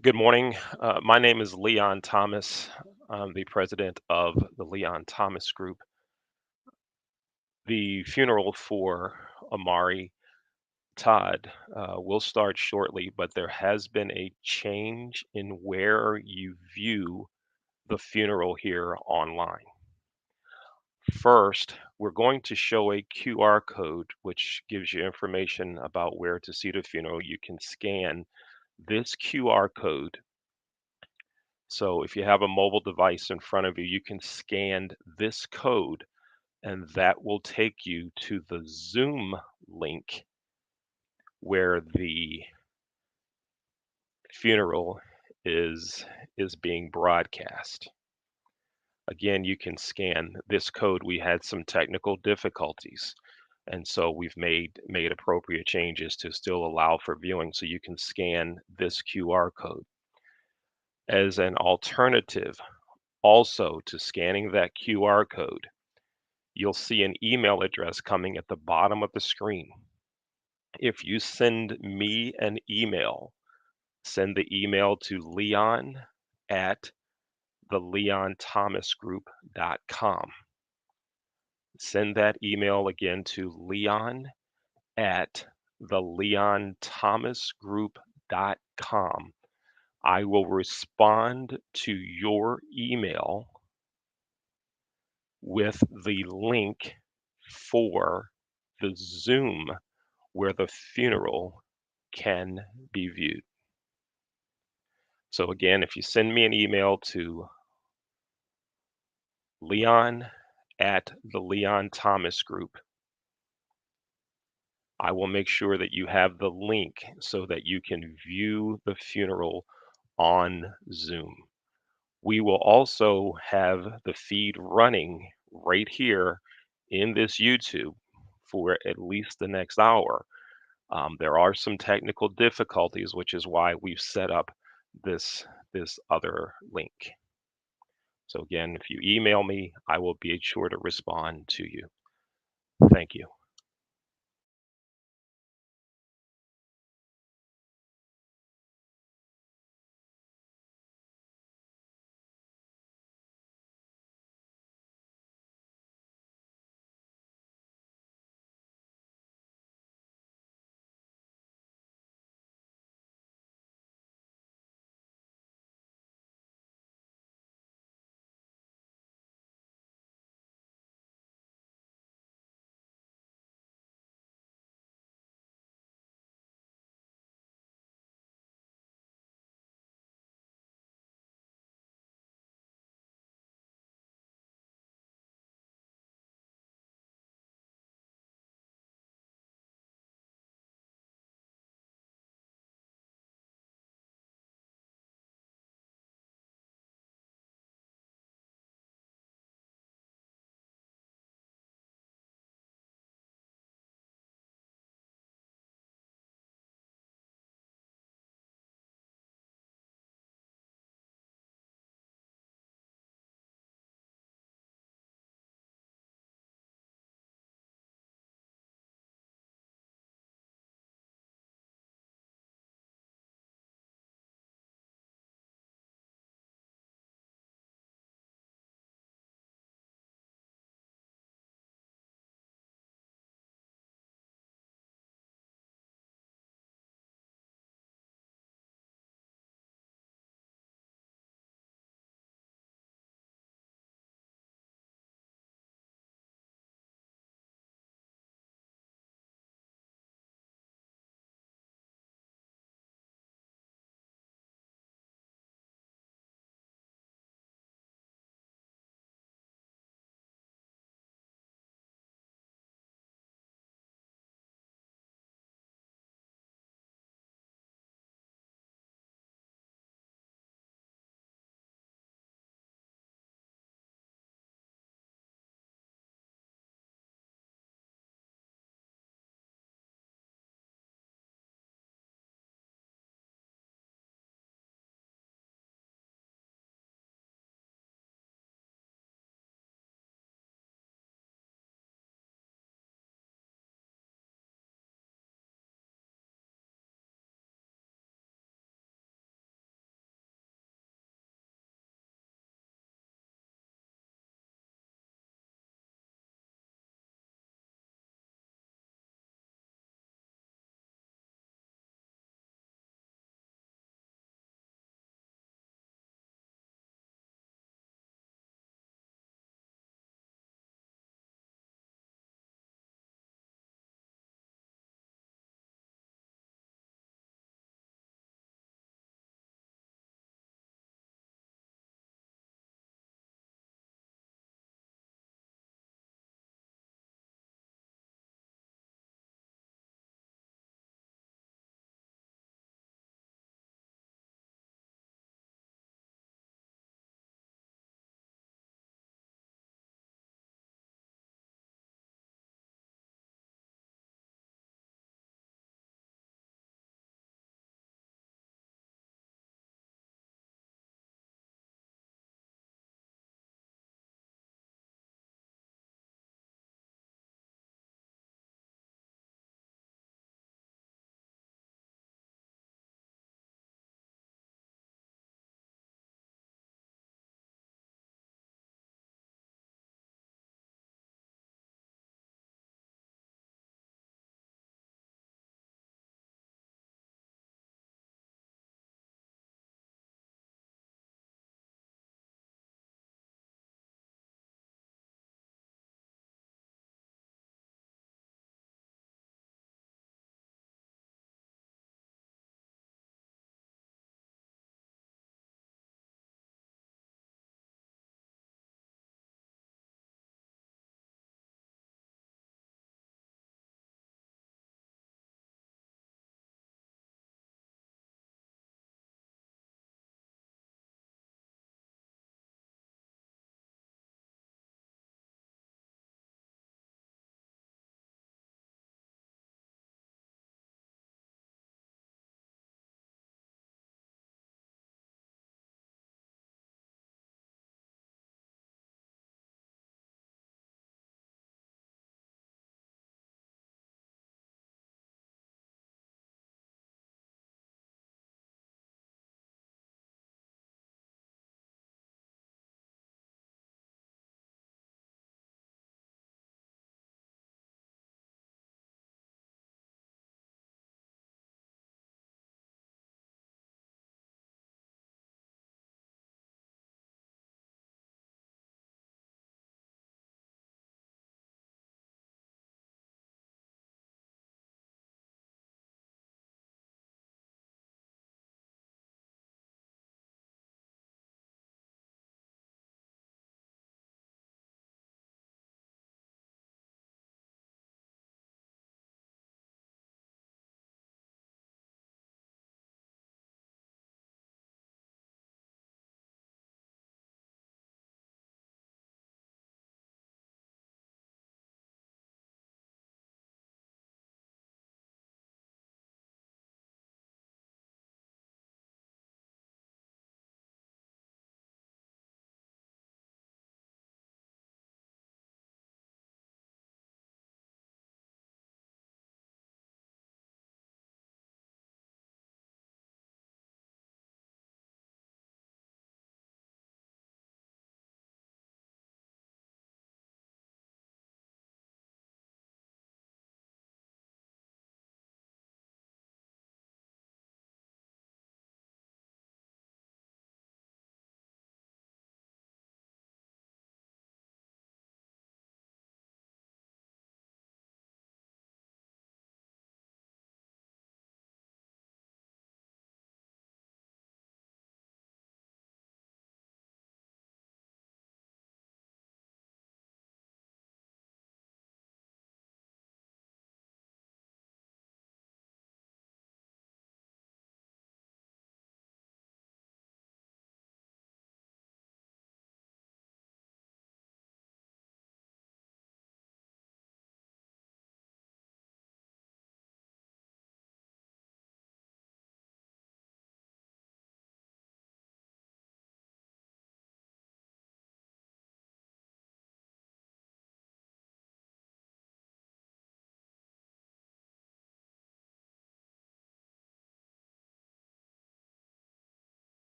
Good morning. My name is Leon Thomas. I'm the president of the Leon Thomas Group. The funeral for Omari Todd will start shortly, but there has been a change in where you view the funeral here online. First, we're going to show a QR code which gives you information about where to see the funeral. You can scan this QR code. So if you have a mobile device in front of you, you can scan this code and that will take you to the Zoom link where the funeral is is being broadcast. Again, you can scan this code. We had some technical difficulties, and so we've made appropriate changes to still allow for viewing. So you can scan this QR code as an alternative also to scanning that QR code. You'll see an email address coming at the bottom of the screen. If you send me an email, send the email to Leon at theleonthomasgroup.com. Send that email again to Leon at theleonthomasgroup.com. I will respond to your email with the link for the Zoom where the funeral can be viewed. So again, if you send me an email to Leon at the Leon Thomas Group, I will make sure that you have the link so that you can view the funeral on Zoom. We will also have the feed running right here in this YouTube for at least the next hour. There are some technical difficulties, which is why we've set up this other link. So again, if you email me, I will be sure to respond to you. Thank you.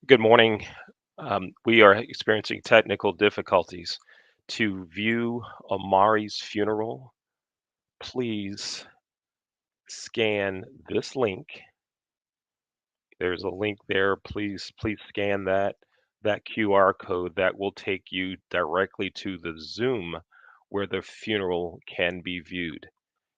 Good morning. We are experiencing technical difficulties. To view Omari's funeral, please scan this link. There's a link there. Please scan that QR code that will take you directly to the Zoom where the funeral can be viewed.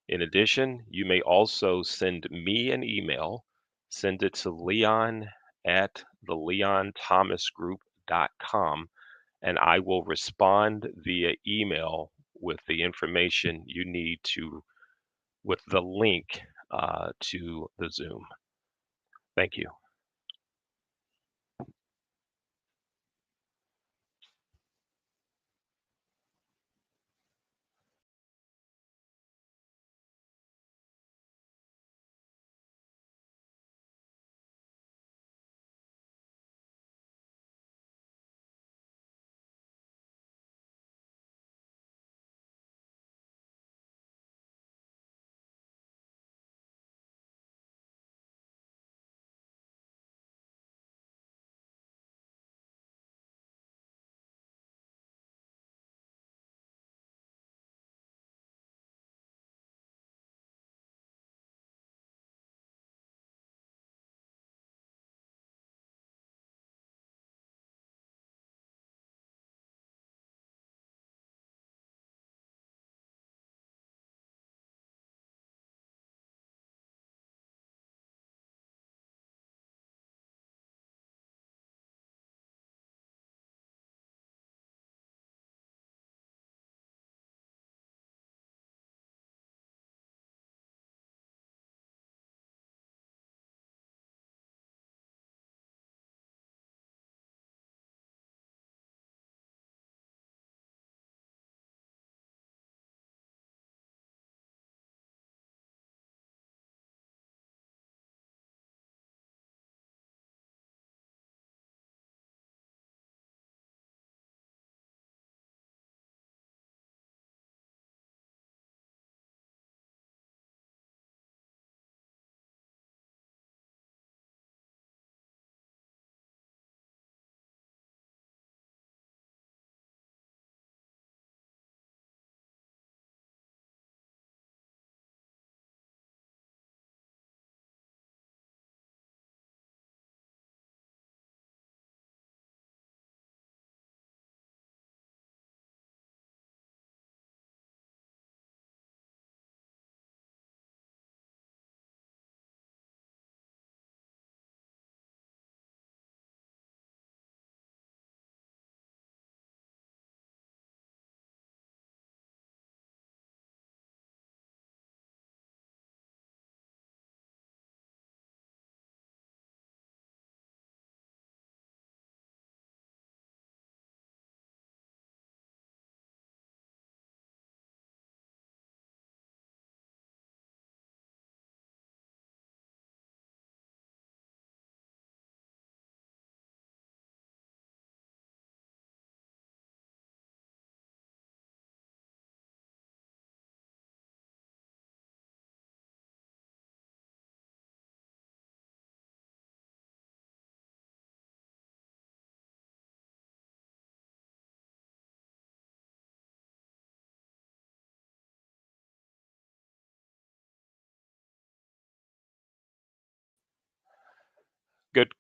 In addition, you may also send me an email. Send it to Leon at theleonthomasgroup.com, and I will respond via email with the information you need with the link to the Zoom. Thank you.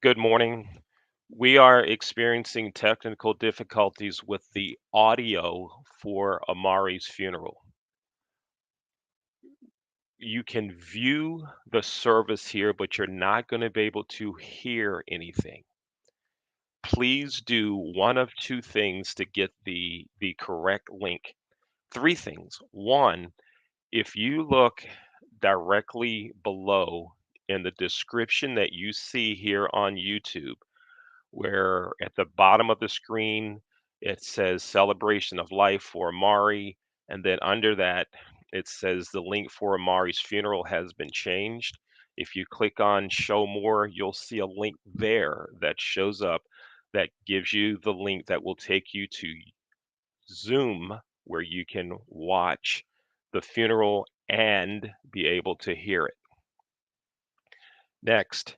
Good morning. We are experiencing technical difficulties with the audio for Amari's funeral. You can view the service here, but you're not going to be able to hear anything. Please do one of two things to get the correct link. Three things. One, if you look directly below in the description that you see here on YouTube, where at the bottom of the screen it says celebration of life for Amari, and then under that it says the link for Amari's funeral has been changed. If you click on show more, you'll see a link there that shows up that gives you the link that will take you to Zoom where you can watch the funeral and be able to hear it. Next,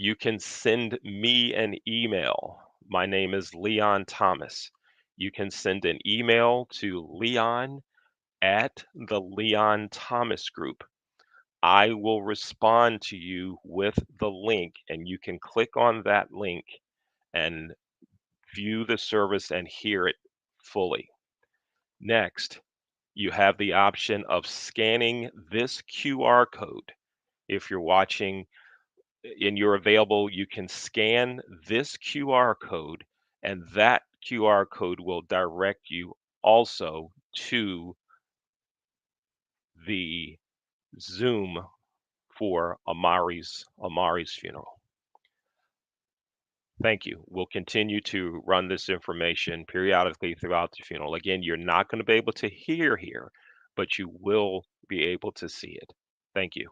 You can send me an email. My name is Leon Thomas. You can send an email to Leon at the Leon Thomas Group. I will respond to you with the link, and you can click on that link and view the service and hear it fully. Next, you have the option of scanning this QR code. If you're watching and you're available, you can scan this QR code, and that QR code will direct you also to the Zoom for Omari's funeral. Thank you. We'll continue to run this information periodically throughout the funeral. Again, you're not going to be able to hear here, but you will be able to see it. Thank you.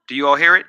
Do you all hear it?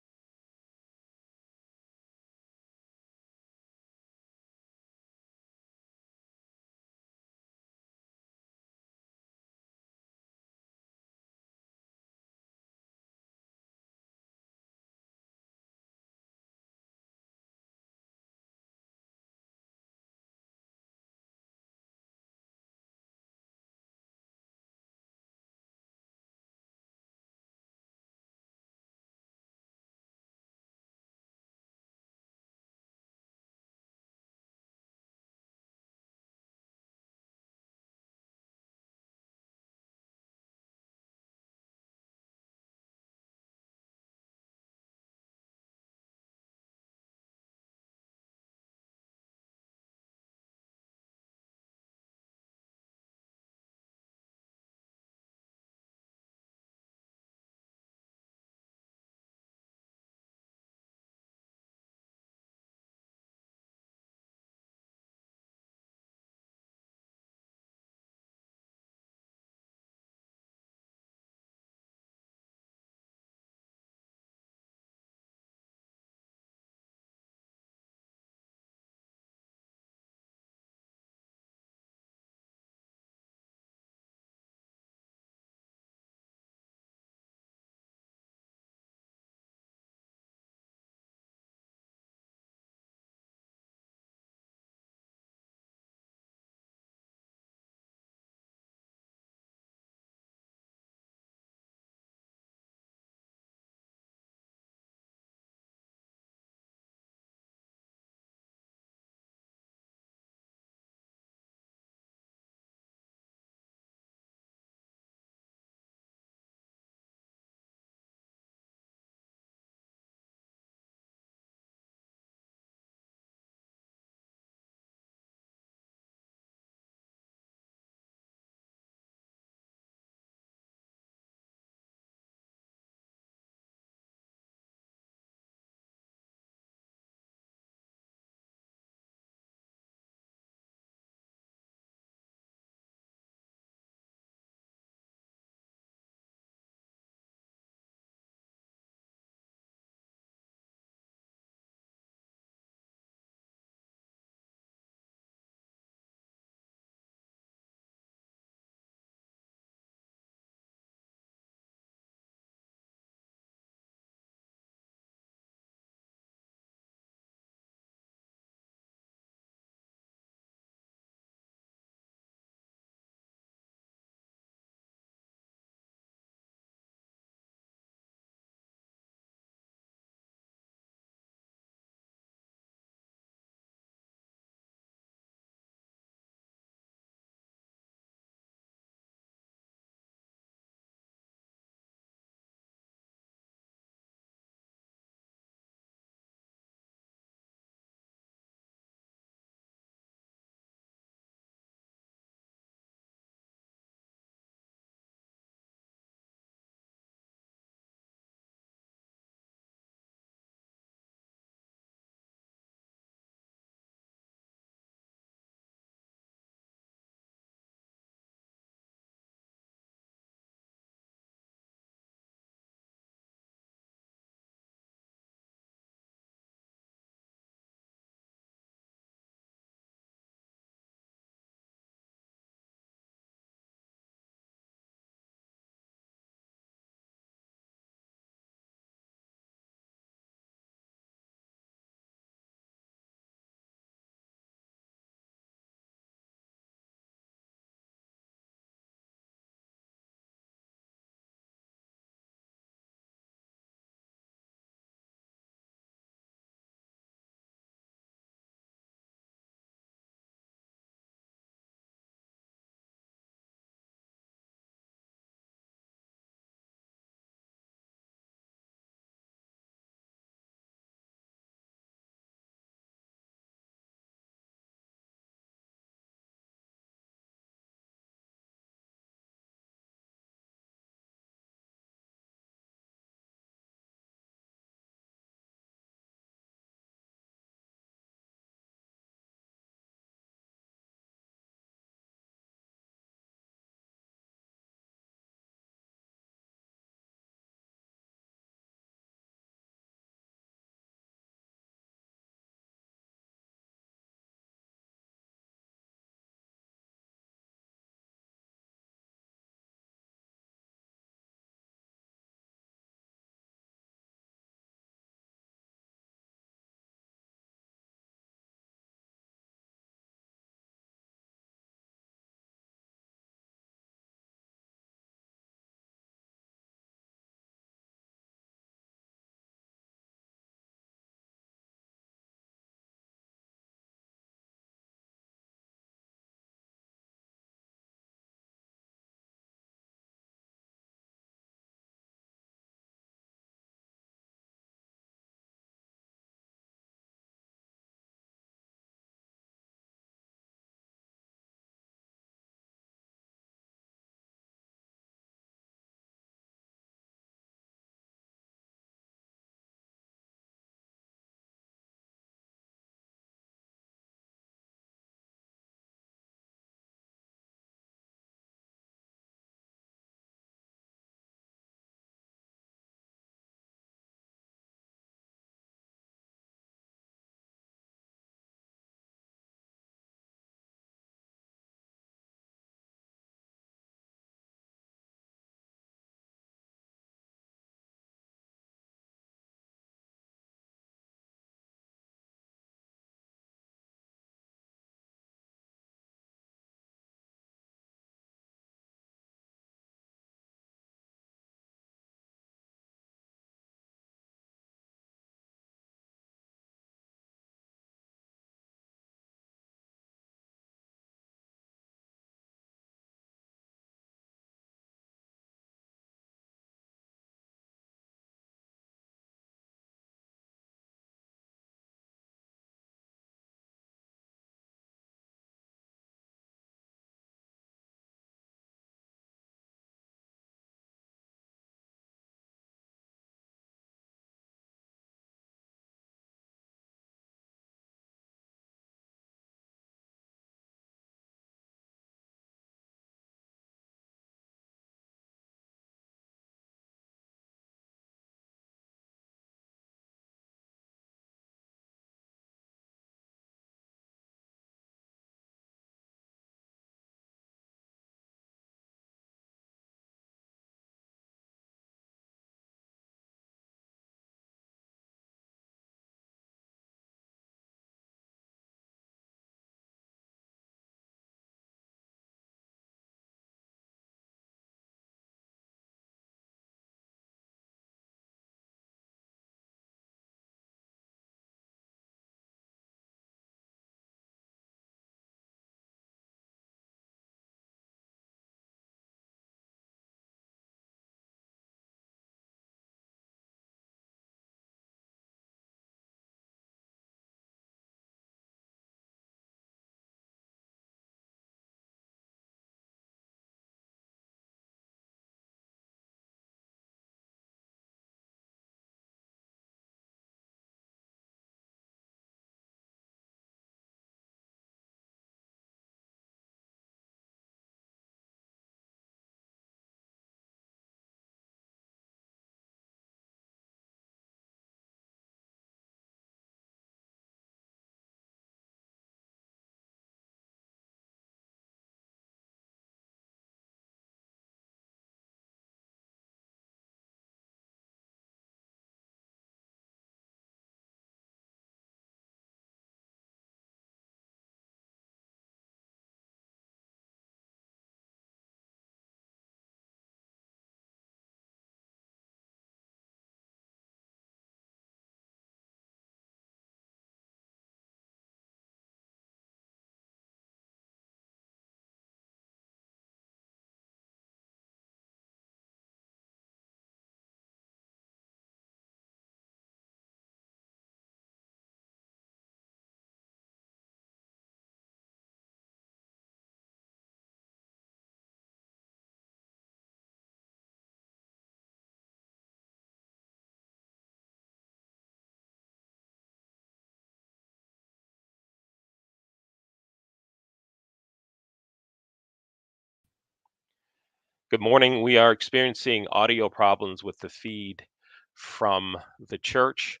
Good morning. We are experiencing audio problems with the feed from the church.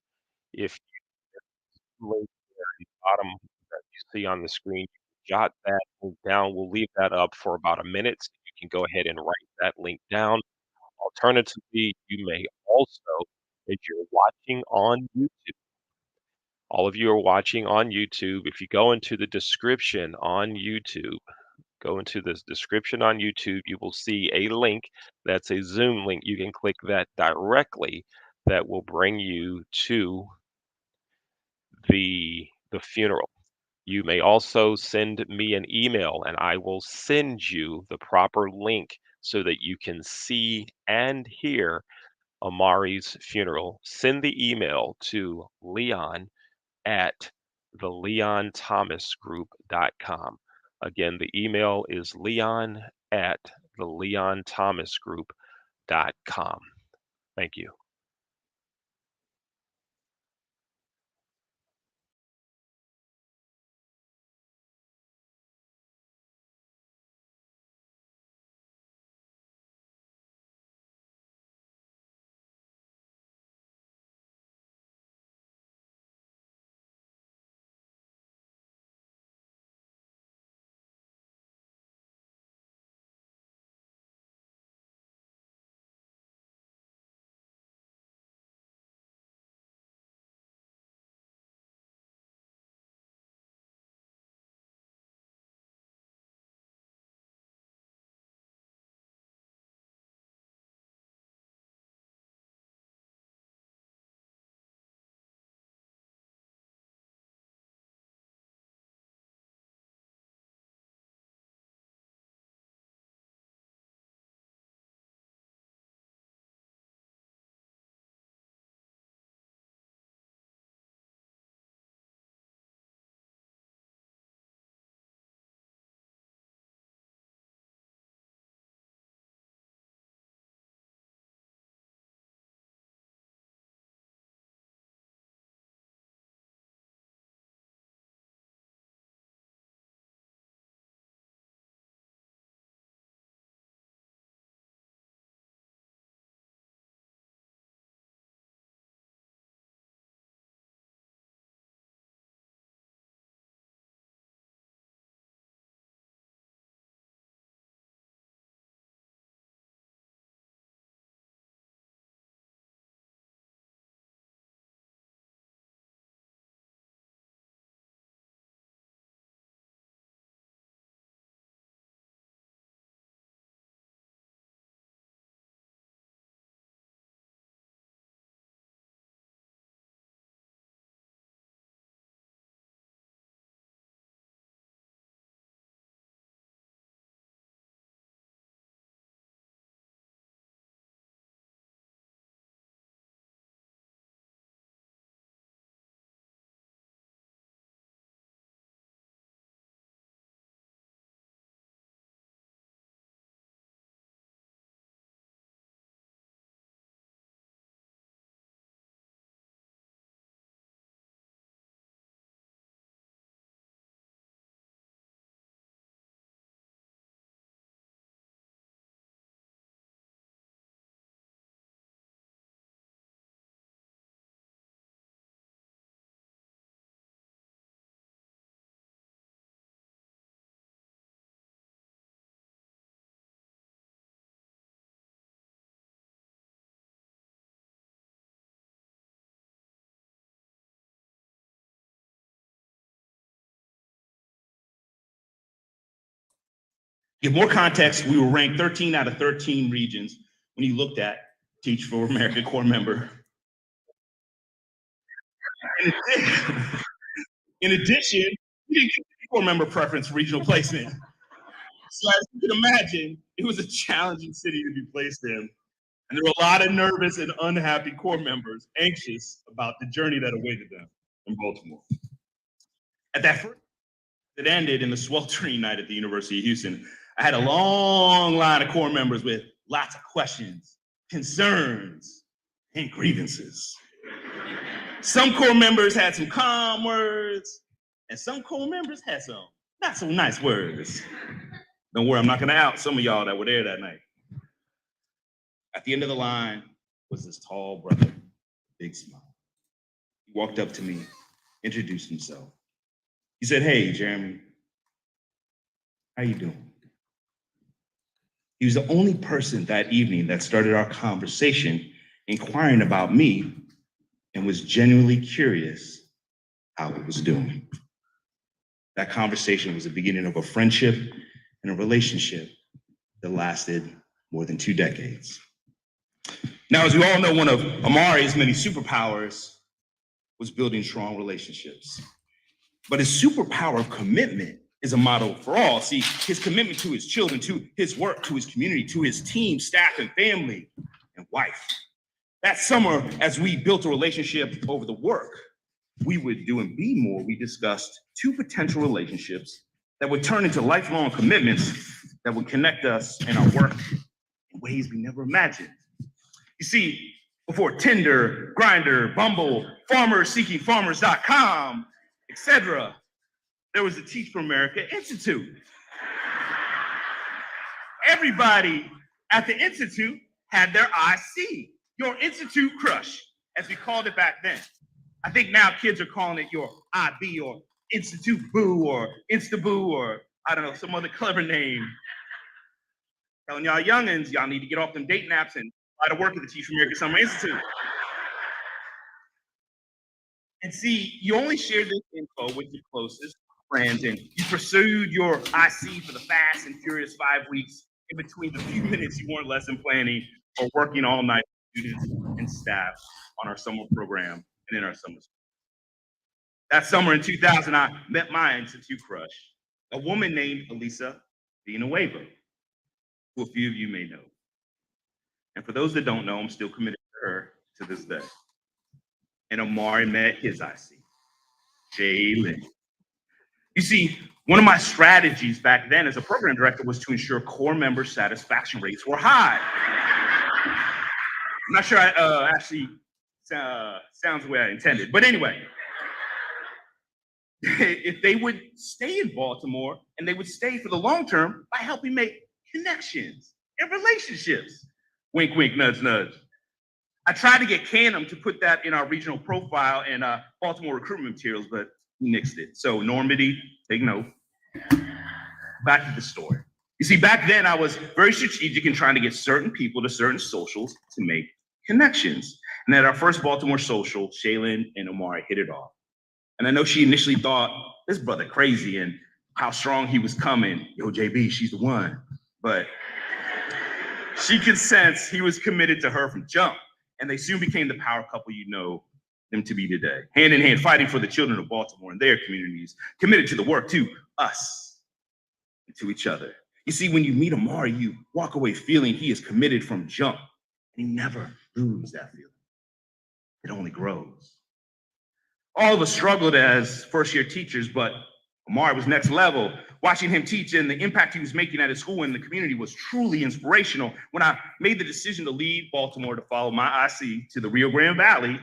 If you link there at the bottom that you see on the screen, jot that link down. We'll leave that up for about a minute. So you can go ahead and write that link down. Alternatively, you may also, if you're watching on YouTube, all of you are watching on YouTube. If you go into the description on YouTube, go into this description on YouTube, you will see a link that's a Zoom link. You can click that directly. That will bring you to the funeral. You may also send me an email and I will send you the proper link so that you can see and hear Omari's funeral. Send the email to Leon at theleonthomasgroup.com. Again, the email is leon at theleonthomasgroup.com. Thank you. To give more context, we were ranked 13 out of 13 regions when you looked at Teach for America Corps member. In addition, we didn't get Corps member preference for regional placement. So as you can imagine, it was a challenging city to be placed in. And there were a lot of nervous and unhappy Corps members anxious about the journey that awaited them in Baltimore. At that first, it ended in the sweltering night at the University of Houston. I had a long line of Corps members with lots of questions, concerns, and grievances. Some Corps members had some calm words, and some Corps members had some not so nice words. Don't worry, I'm not gonna out some of y'all that were there that night. At the end of the line was this tall brother, big smile. He walked up to me, introduced himself. He said, "Hey, Jeremy, how you doing?" He was the only person that evening that started our conversation inquiring about me and was genuinely curious how it was doing. That conversation was the beginning of a friendship and a relationship that lasted more than 2 decades. Now, as we all know, one of Omari's many superpowers was building strong relationships. But his superpower of commitment is a model for all. See, his commitment to his children, to his work, to his community, to his team, staff, and family, and wife. That summer, as we built a relationship over the work we would do and be more, we discussed 2 potential relationships that would turn into lifelong commitments that would connect us in our work in ways we never imagined. You see, before Tinder, Grindr, Bumble, FarmersSeekingFarmers.com, etc., there was the Teach for America Institute. Everybody at the Institute had their IC, your Institute crush, as we called it back then. I think now kids are calling it your IB or Institute Boo or Instaboo or I don't know, some other clever name. Telling y'all youngins, y'all need to get off them dating apps and try to work at the Teach for America Summer Institute. And see, you only share this info with your closest friends, and you pursued your IC for the fast and furious 5 weeks in between the few minutes you weren't lesson planning or working all night with students and staff on our summer program and in our summer school. That summer in 2000, I met my Institute crush, a woman named Elisa Villanueva, who a few of you may know. And for those that don't know, I'm still committed to her to this day. And Omari met his IC, Jalen. You see, one of my strategies back then as a program director was to ensure core member satisfaction rates were high. I'm not sure I actually sounds the way I intended, but anyway, if they would stay in Baltimore and they would stay for the long term by helping make connections and relationships. Wink, wink, nudge, nudge. I tried to get Canham to put that in our regional profile and Baltimore recruitment materials, but he nixed it. So Normandy, take note. Back to the story. You see, back then I was very strategic in trying to get certain people to certain socials to make connections. And at our first Baltimore social, Shaylin and Omari hit it off. And I know she initially thought, this brother crazy and how strong he was coming. Yo, JB, she's the one. But she could sense he was committed to her from jump. And they soon became the power couple you know them to be today. Hand in hand, fighting for the children of Baltimore and their communities, committed to the work, to us, and to each other. You see, when you meet Omari, you walk away feeling he is committed from jump. And you never lose that feeling. It only grows. All of us struggled as first-year teachers, but Omari was next level. Watching him teach and the impact he was making at his school and the community was truly inspirational. When I made the decision to leave Baltimore to follow my IC to the Rio Grande Valley,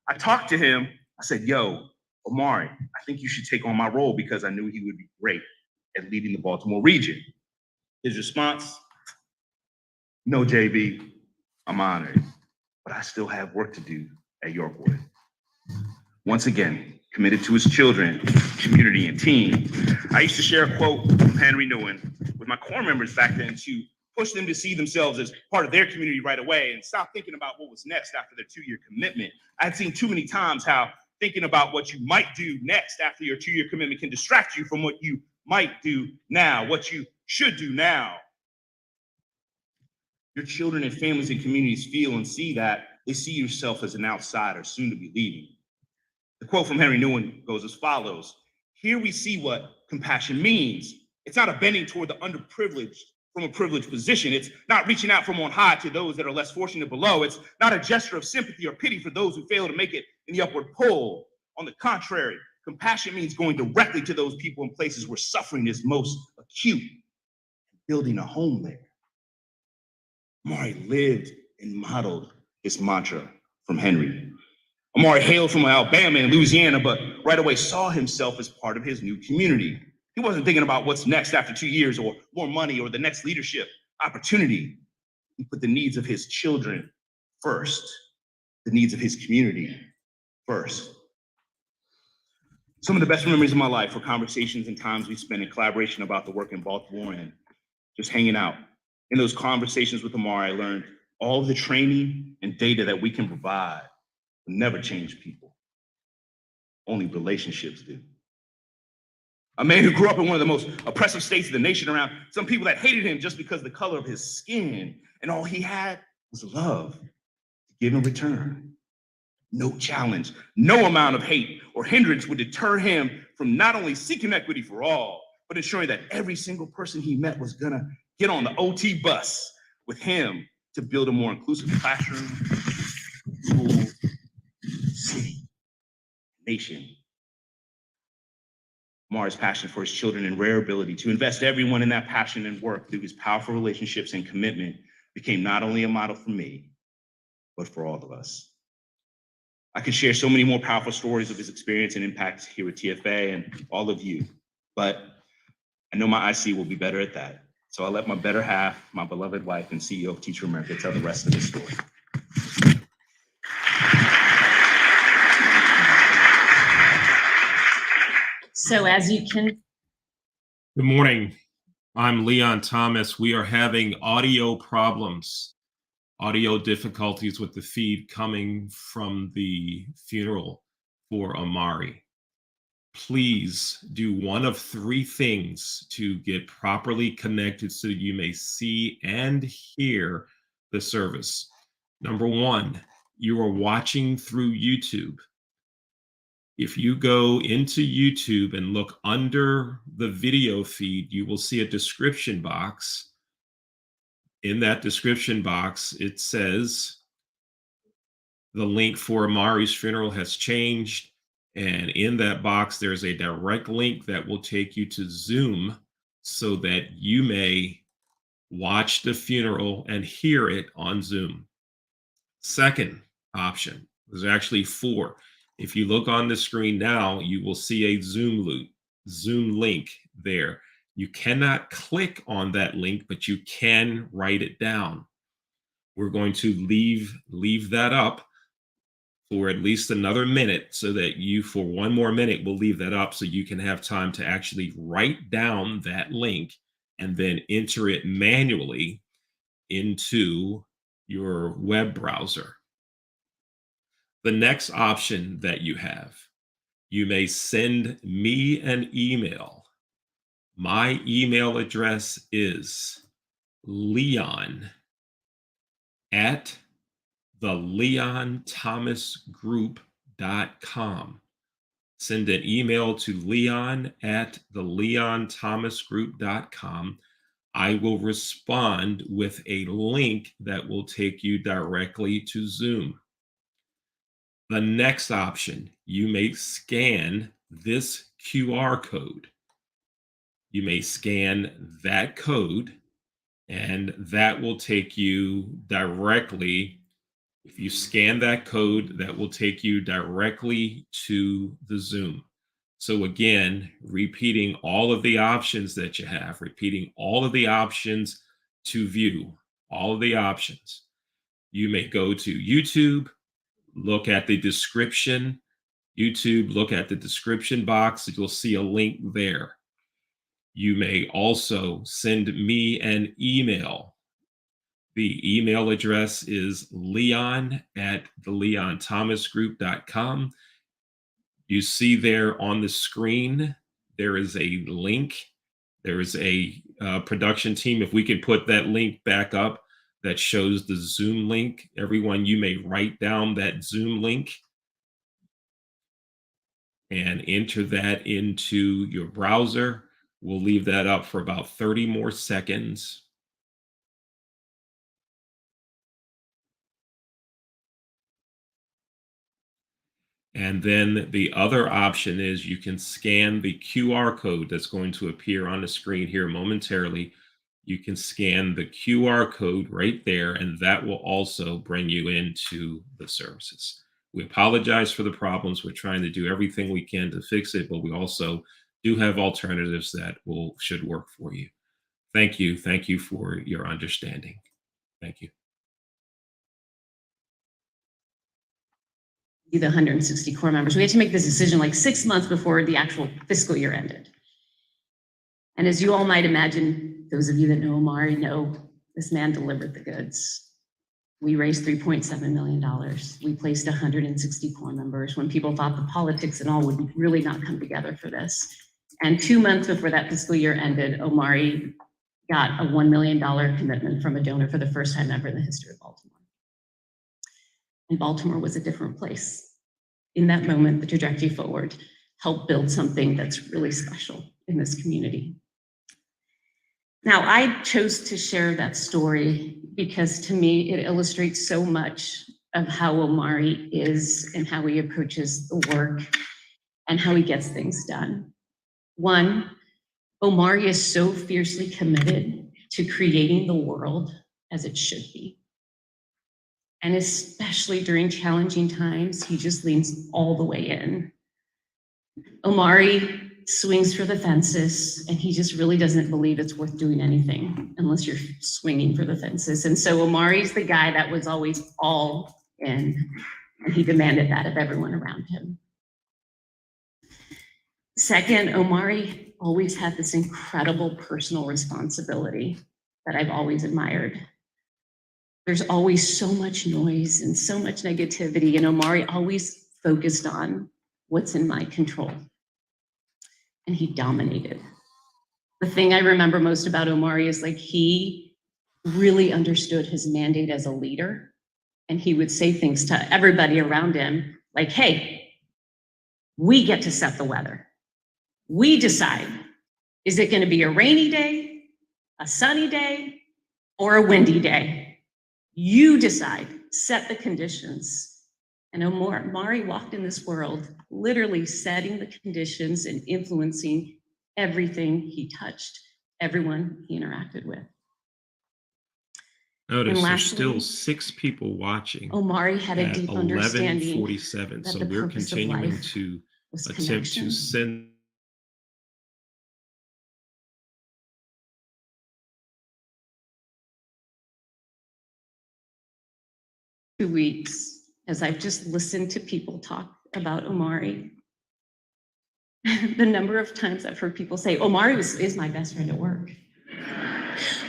I talked to him. I said, yo, Omari, I think you should take on my role because I knew he would be great at leading the Baltimore region. His response, no, JB, I'm honored, but I still have work to do at Yorkwood. Once again, committed to his children, community, and team. I used to share a quote from Henry Nguyen with my core members back then to push them to see themselves as part of their community right away and stop thinking about what was next after their 2-year commitment. I had seen too many times how thinking about what you might do next after your 2-year commitment can distract you from what you might do now, what you should do now. Your children and families and communities feel and see that. They see yourself as an outsider soon to be leaving. The quote from Henry Nguyen goes as follows. Here we see what compassion means. It's not a bending toward the underprivileged from a privileged position. It's not reaching out from on high to those that are less fortunate below. It's not a gesture of sympathy or pity for those who fail to make it in the upward pull. On the contrary, compassion means going directly to those people in places where suffering is most acute, building a home there. Omari lived and modeled this mantra from Henry. Omari hailed from Alabama and Louisiana, but right away saw himself as part of his new community. He wasn't thinking about what's next after 2 years or more money or the next leadership opportunity. He put the needs of his children first, the needs of his community first. Some of the best memories of my life were conversations and times we spent in collaboration about the work in Baltimore and just hanging out. In those conversations with Omari, I learned all of the training and data that we can provide will never change people. Only relationships do. A man who grew up in one of the most oppressive states of the nation, around some people that hated him just because of the color of his skin, and all he had was love to give in return. No challenge, no amount of hate or hindrance would deter him from not only seeking equity for all, but ensuring that every single person he met was gonna get on the OT bus with him to build a more inclusive classroom, school, city, nation. Omari's passion for his children and rare ability to invest everyone in that passion and work through his powerful relationships and commitment became not only a model for me, but for all of us. I could share so many more powerful stories of his experience and impact here at TFA and all of you, but I know my IC will be better at that. So I'll let my better half, my beloved wife and CEO of Teacher America, tell the rest of the story. So as you can. Good morning. I'm Leon Thomas. We are having audio problems, audio difficulties with the feed coming from the funeral for Omari. Please do one of three things to get properly connected so you may see and hear the service. Number one, you are watching through YouTube. If you go into YouTube and look under the video feed, you will see a description box. In that description box, it says the link for Omari's funeral has changed. And in that box, there's a direct link that will take you to Zoom so that you may watch the funeral and hear it on Zoom. Second option, there's actually four. If you look on the screen now, you will see a Zoom link there. You cannot click on that link, but you can write it down. We're going to leave that up for at least another minute so that you, for one more minute, will leave that up so you can have time to actually write down that link and then enter it manually into your web browser. The next option that you have, you may send me an email. My email address is leon@theleonthomasgroup.com. Send an email to leon@theleonthomasgroup.com. I will respond with a link that will take you directly to Zoom. The next option, you may scan this QR code. You may scan that code, and that will take you directly. If you scan that code, that will take you directly to the Zoom. So again, repeating all of the options that you have, repeating all of the options to view, all of the options. You may go to YouTube, look at the description. YouTube, look at the description box. You'll see a link there. You may also send me an email. The email address is leon@theleonthomasgroup.com. You see there on the screen, there is a link. There is a production team. If we can put that link back up, that shows the Zoom link. Everyone, you may write down that Zoom link and enter that into your browser. We'll leave that up for about 30 more seconds. And then the other option is you can scan the QR code that's going to appear on the screen here momentarily. You can scan the QR code right there, and that will also bring you into the services. We apologize for the problems. We're trying to do everything we can to fix it, but we also do have alternatives that should work for you. Thank you. Thank you for your understanding. Thank you. The 160 core members. We had to make this decision like 6 months before the actual fiscal year ended. And as you all might imagine, those of you that know Omari know this man delivered the goods. We raised $3.7 million. We placed 160 core members when people thought the politics and all would really not come together for this. And 2 months before that fiscal year ended, Omari got a $1 million commitment from a donor for the first time ever in the history of Baltimore. And Baltimore was a different place. In that moment, the trajectory forward helped build something that's really special in this community. Now, I chose to share that story because to me, it illustrates so much of how Omari is and how he approaches the work and how he gets things done. One, Omari is so fiercely committed to creating the world as it should be. And especially during challenging times, he just leans all the way in. Omari swings for the fences, and he just really doesn't believe it's worth doing anything unless you're swinging for the fences. And so Omari's the guy that was always all in, and he demanded that of everyone around him. Second, Omari always had this incredible personal responsibility that I've always admired. There's always so much noise and so much negativity, and Omari always focused on what's in my control. And he dominated. The thing I remember most about Omari is like he really understood his mandate as a leader, and he would say things to everybody around him like, hey, we get to set the weather. We decide, is it gonna be a rainy day, a sunny day, or a windy day? You decide, set the conditions. And Omari walked in this world literally setting the conditions and influencing everything he touched, everyone he interacted with. Notice lastly, there's still 6 people watching Omari had a at deep understanding 11:47. that So the we're purpose of continuing life to was attempt connection. to send 2 weeks, as I've just listened to people talk about Omari, the number of times I've heard people say, Omari is my best friend at work.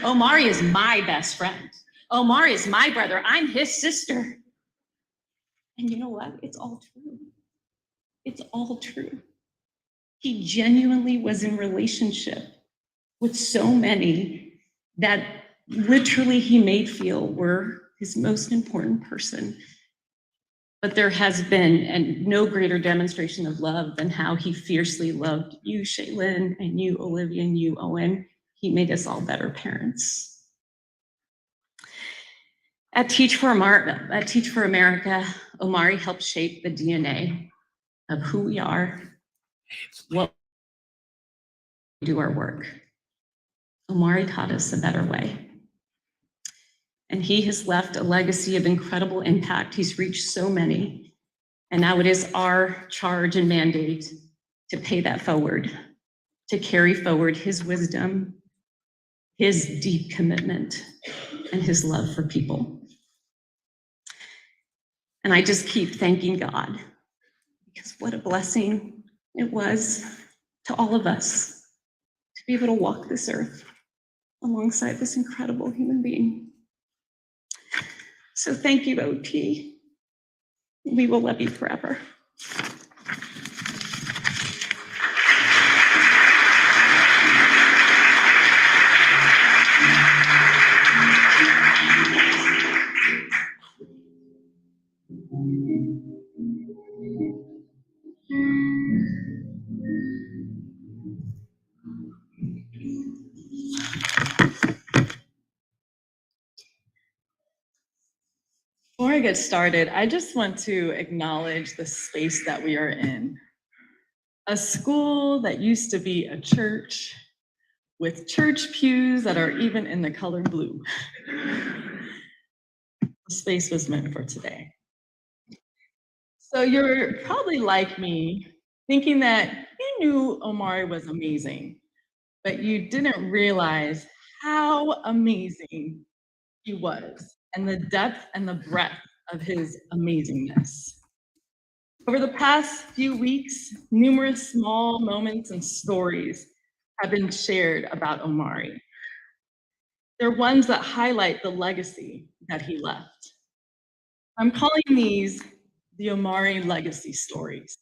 Omari is my best friend. Omari is my brother. I'm his sister. And you know what? It's all true. It's all true. He genuinely was in relationship with so many that literally he made feel were his most important person. But there has been no greater demonstration of love than how he fiercely loved you, Shaylin, and you, Olivia, and you, Owen. He made us all better parents. At Teach for America, Omari helped shape the DNA of who we are, what we do our work. Omari taught us a better way. And he has left a legacy of incredible impact. He's reached so many. And now it is our charge and mandate to pay that forward, to carry forward his wisdom, his deep commitment, and his love for people. And I just keep thanking God, because what a blessing it was to all of us to be able to walk this earth alongside this incredible human being. So thank you, OT. We will love you forever. Before I get started, I just want to acknowledge the space that we are in. A school that used to be a church with church pews that are even in the color blue. The space was meant for today. So you're probably like me, thinking that you knew Omari was amazing, but you didn't realize how amazing he was and the depth and the breadth of his amazingness. Over the past few weeks, numerous small moments and stories have been shared about Omari. They're ones that highlight the legacy that he left. I'm calling these the Omari legacy stories.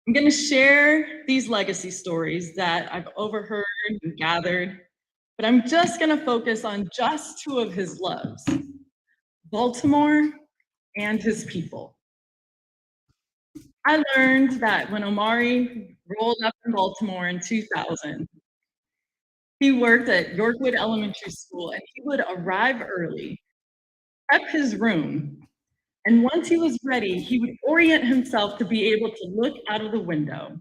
I'm going to share these legacy stories that I've overheard and gathered, but I'm just going to focus on just two of his loves, Baltimore and his people. I learned that when Omari rolled up in Baltimore in 2000, he worked at Yorkwood Elementary School, and he would arrive early, prep his room, and once he was ready, he would orient himself to be able to look out of the window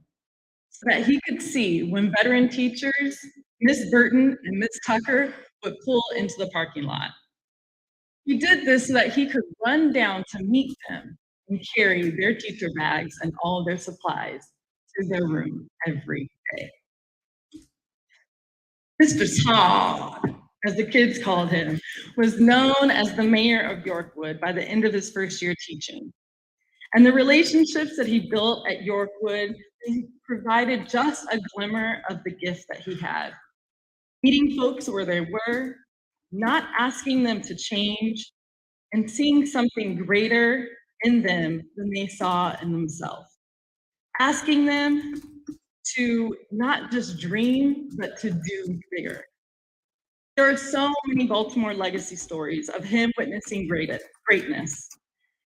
so that he could see when veteran teachers, Miss Burton and Miss Tucker, would pull into the parking lot. He did this so that he could run down to meet them and carry their teacher bags and all their supplies to their room every day. Mr. Todd, as the kids called him, was known as the mayor of Yorkwood by the end of his first year teaching. And the relationships that he built at Yorkwood provided just a glimmer of the gift that he had. Meeting folks where they were, not asking them to change, and seeing something greater in them than they saw in themselves. Asking them to not just dream, but to do bigger. There are so many Baltimore legacy stories of him witnessing greatness.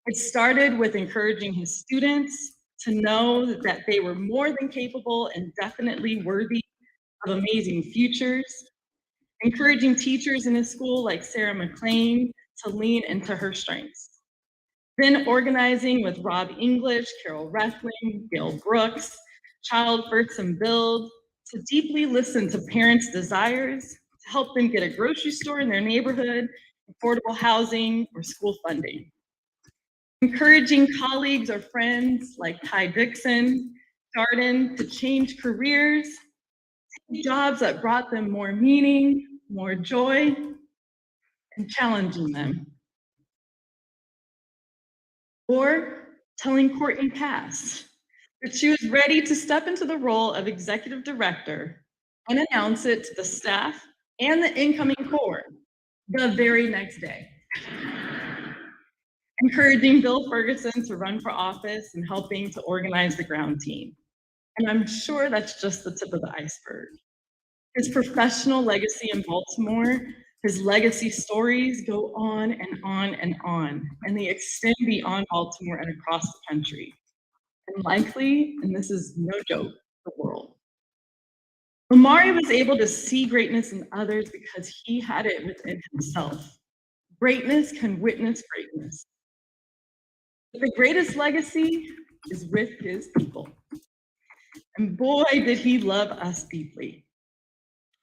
It started with encouraging his students to know that they were more than capable and definitely worthy of amazing futures, encouraging teachers in his school like Sarah McLean to lean into her strengths. Then organizing with Rob English, Carol Rethling, Gail Brooks, Child First and Build, to deeply listen to parents' desires, to help them get a grocery store in their neighborhood, affordable housing, or school funding. Encouraging colleagues or friends like Ty Dixon, Darden to change careers, jobs that brought them more meaning, more joy, and challenging them. Or telling Courtney Cass that she was ready to step into the role of executive director and announce it to the staff and the incoming core the very next day. Encouraging Bill Ferguson to run for office and helping to organize the ground team. And I'm sure that's just the tip of the iceberg. His professional legacy in Baltimore, his legacy stories go on and on and on, and they extend beyond Baltimore and across the country. And likely, and this is no joke, the world. Omari was able to see greatness in others because he had it within himself. Greatness can witness greatness. But the greatest legacy is with his people. And boy, did he love us deeply.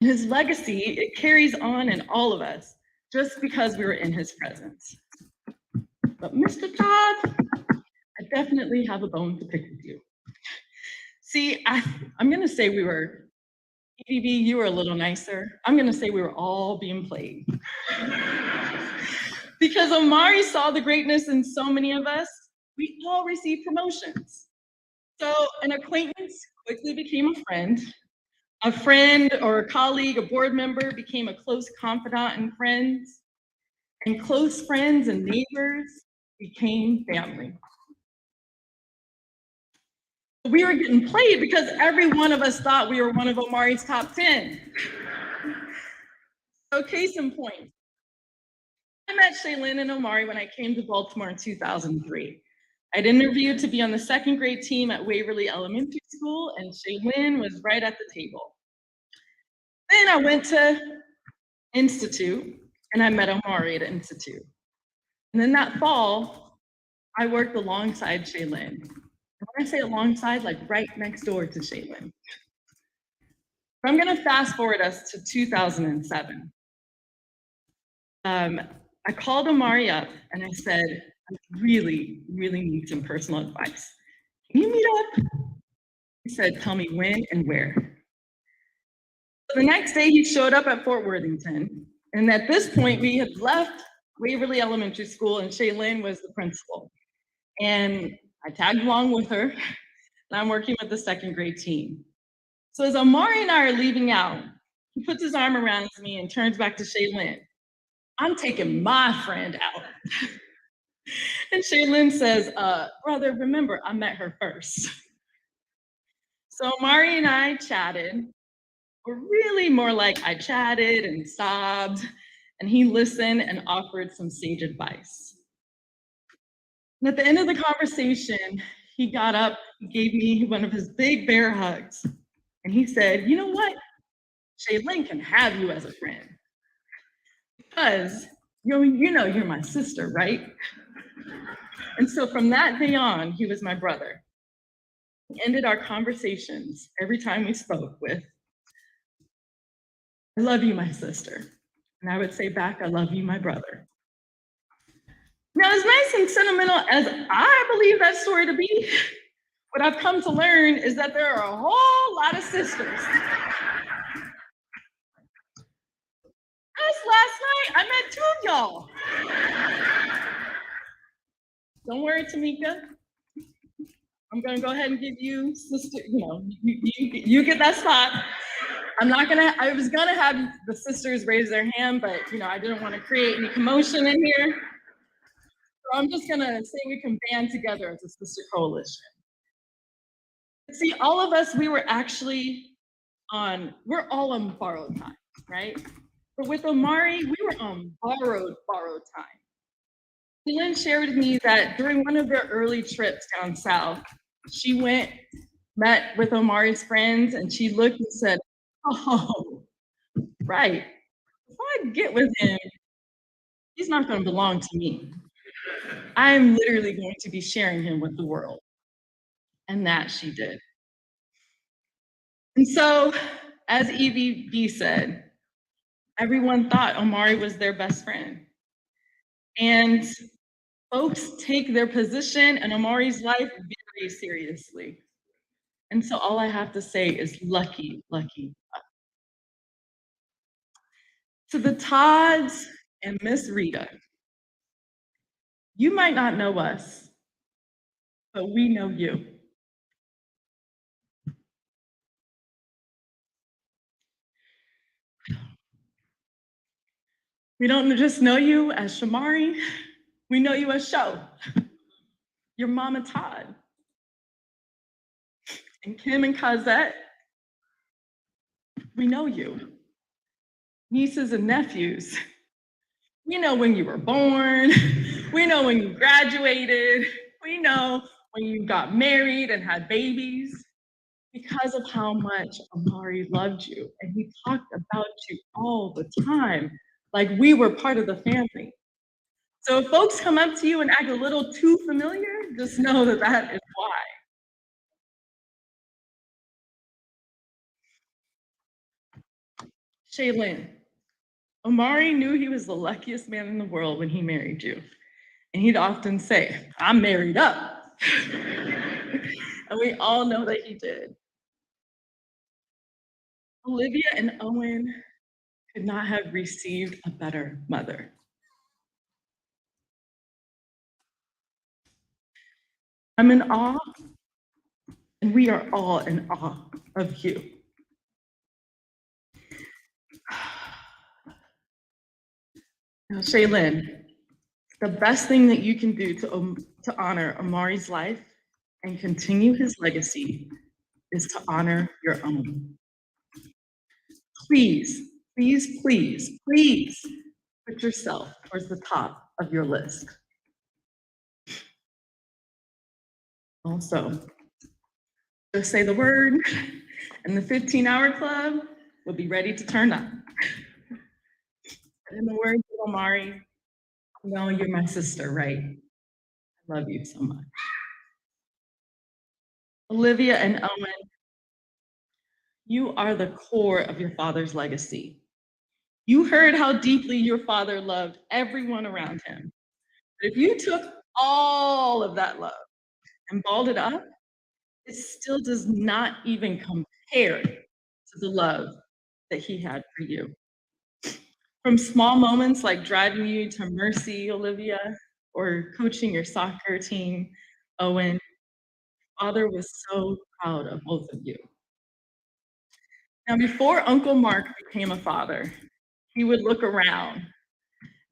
His legacy, it carries on in all of us just because we were in his presence. But Mr. Todd, I definitely have a bone to pick with you. See, I'm gonna say we were, EDB, you were a little nicer. I'm gonna say we were all being played. Because Omari saw the greatness in so many of us, we all received promotions. So an acquaintance quickly became a friend or a colleague, a board member became a close confidant and friends, and close friends and neighbors became family. We were getting played because every one of us thought we were one of Omari's top 10. So case in point, I met Shaylin and Omari when I came to Baltimore in 2003. I'd interviewed to be on the second grade team at Waverly Elementary School, and Shaylin was right at the table. Then I went to Institute, and I met Omari at Institute. And then that fall, I worked alongside Shaylin. And when I say alongside, like right next door to Shaylin. I'm gonna fast forward us to 2007. I called Omari up and I said, I really need some personal advice. Can you meet up? He said, tell me when and where. So the next day he showed up at Fort Worthington And at this point, we had left Waverly Elementary School and Shaylin was the principal. And I tagged along with her, and I'm working with the second grade team. So as Omari and I are leaving out, he puts his arm around me and turns back to Shaylin. I'm taking my friend out. And Shaylin says, brother, remember, I met her first. So Omari and I chatted, or really more like I chatted and sobbed, and he listened and offered some sage advice. And at the end of the conversation, he got up, he gave me one of his big bear hugs, and he said, you know what? Shaylin can have you as a friend. Because you know you're my sister, right? And so from that day on, he was my brother. We ended our conversations every time we spoke with, I love you, my sister. And I would say back, I love you, my brother. Now, as nice and sentimental as I believe that story to be, what I've come to learn is that there are a whole lot of sisters. Just last night, I met 2 of y'all. Don't worry, Tamika. I'm gonna go ahead and give you sister, you get that spot. I was gonna have the sisters raise their hand, but I didn't want to create any commotion in here. So I'm just gonna say we can band together as a sister coalition. See, all of us, we're all on borrowed time, right? But with Omari, we were on borrowed time. Lynn shared with me that during one of their early trips down south, she met with Omari's friends, and she looked and said, oh, right. If I get with him, he's not going to belong to me. I'm literally going to be sharing him with the world. And that she did. And so, as Evie B said, everyone thought Omari was their best friend. And folks take their position in Omari's life very seriously. And so all I have to say is lucky, lucky. To the Todds and Miss Rita, you might not know us, but we know you. We don't just know you as Shamari, we know you as Sho, your mama Todd. And Kim and Cosette, we know you. Nieces and nephews, we know when you were born, we know when you graduated, we know when you got married and had babies, because of how much Omari loved you. And he talked about you all the time, like we were part of the family. So if folks come up to you and act a little too familiar, just know that that is why. Shaylin, Omari knew he was the luckiest man in the world when he married you. And he'd often say, I'm married up. And we all know that he did. Olivia and Owen could not have received a better mother. I'm in awe, and we are all in awe of you. Now, Shaylin, the best thing that you can do to honor Omari's life and continue his legacy is to honor your own. Please, please, please, please put yourself towards the top of your list. Also, just say the word, and the 15-hour club will be ready to turn up. In the words of Omari, no, you're my sister, right? I love you so much. Olivia and Owen, you are the core of your father's legacy. You heard how deeply your father loved everyone around him. But if you took all of that love and balled it up, it still does not even compare to the love that he had for you. From small moments like driving you to Mercy, Olivia, or coaching your soccer team, Owen, Father was so proud of both of you. Now, before Uncle Mark became a father, he would look around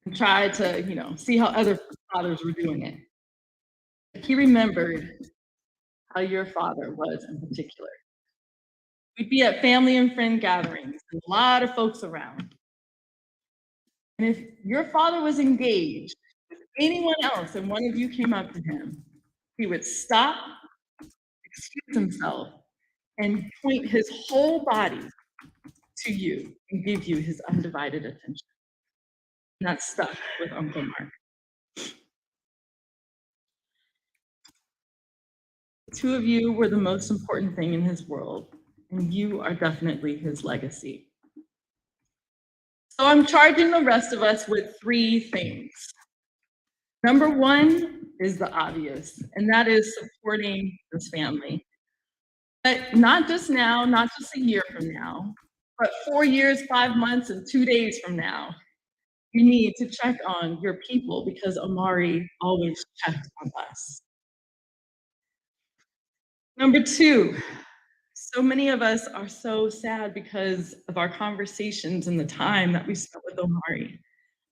and try to, see how other fathers were doing it. He remembered how your father was in particular. We'd be at family and friend gatherings, and a lot of folks around. And if your father was engaged with anyone else and one of you came up to him, he would stop, excuse himself, and point his whole body to you and give you his undivided attention. And that stuck with Uncle Mark. The two of you were the most important thing in his world, and you are definitely his legacy. So I'm charging the rest of us with 3 things. Number 1 is the obvious, and that is supporting this family. But not just now, not just a year from now, but 4 years, 5 months, and 2 days from now, you need to check on your people because Omari always checks on us. Number 2, so many of us are so sad because of our conversations and the time that we spent with Omari.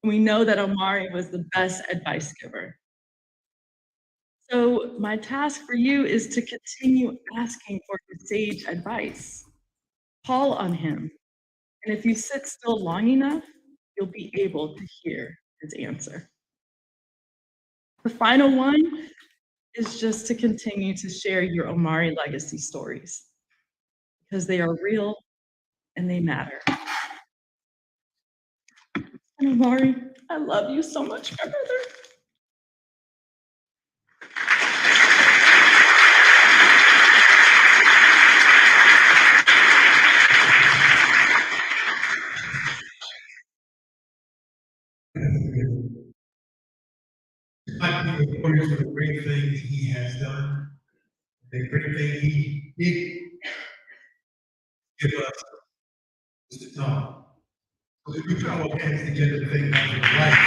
We know that Omari was the best advice giver. So my task for you is to continue asking for his sage advice. Call on him. And if you sit still long enough, you'll be able to hear his answer. The final one is just to continue to share your Omari legacy stories because they are real and they matter. And Omari, I love you so much, my brother. I give him praise for the great things he has done, the great thing he did give us, Mr. Todd. So if we put our hands together to thank God for life.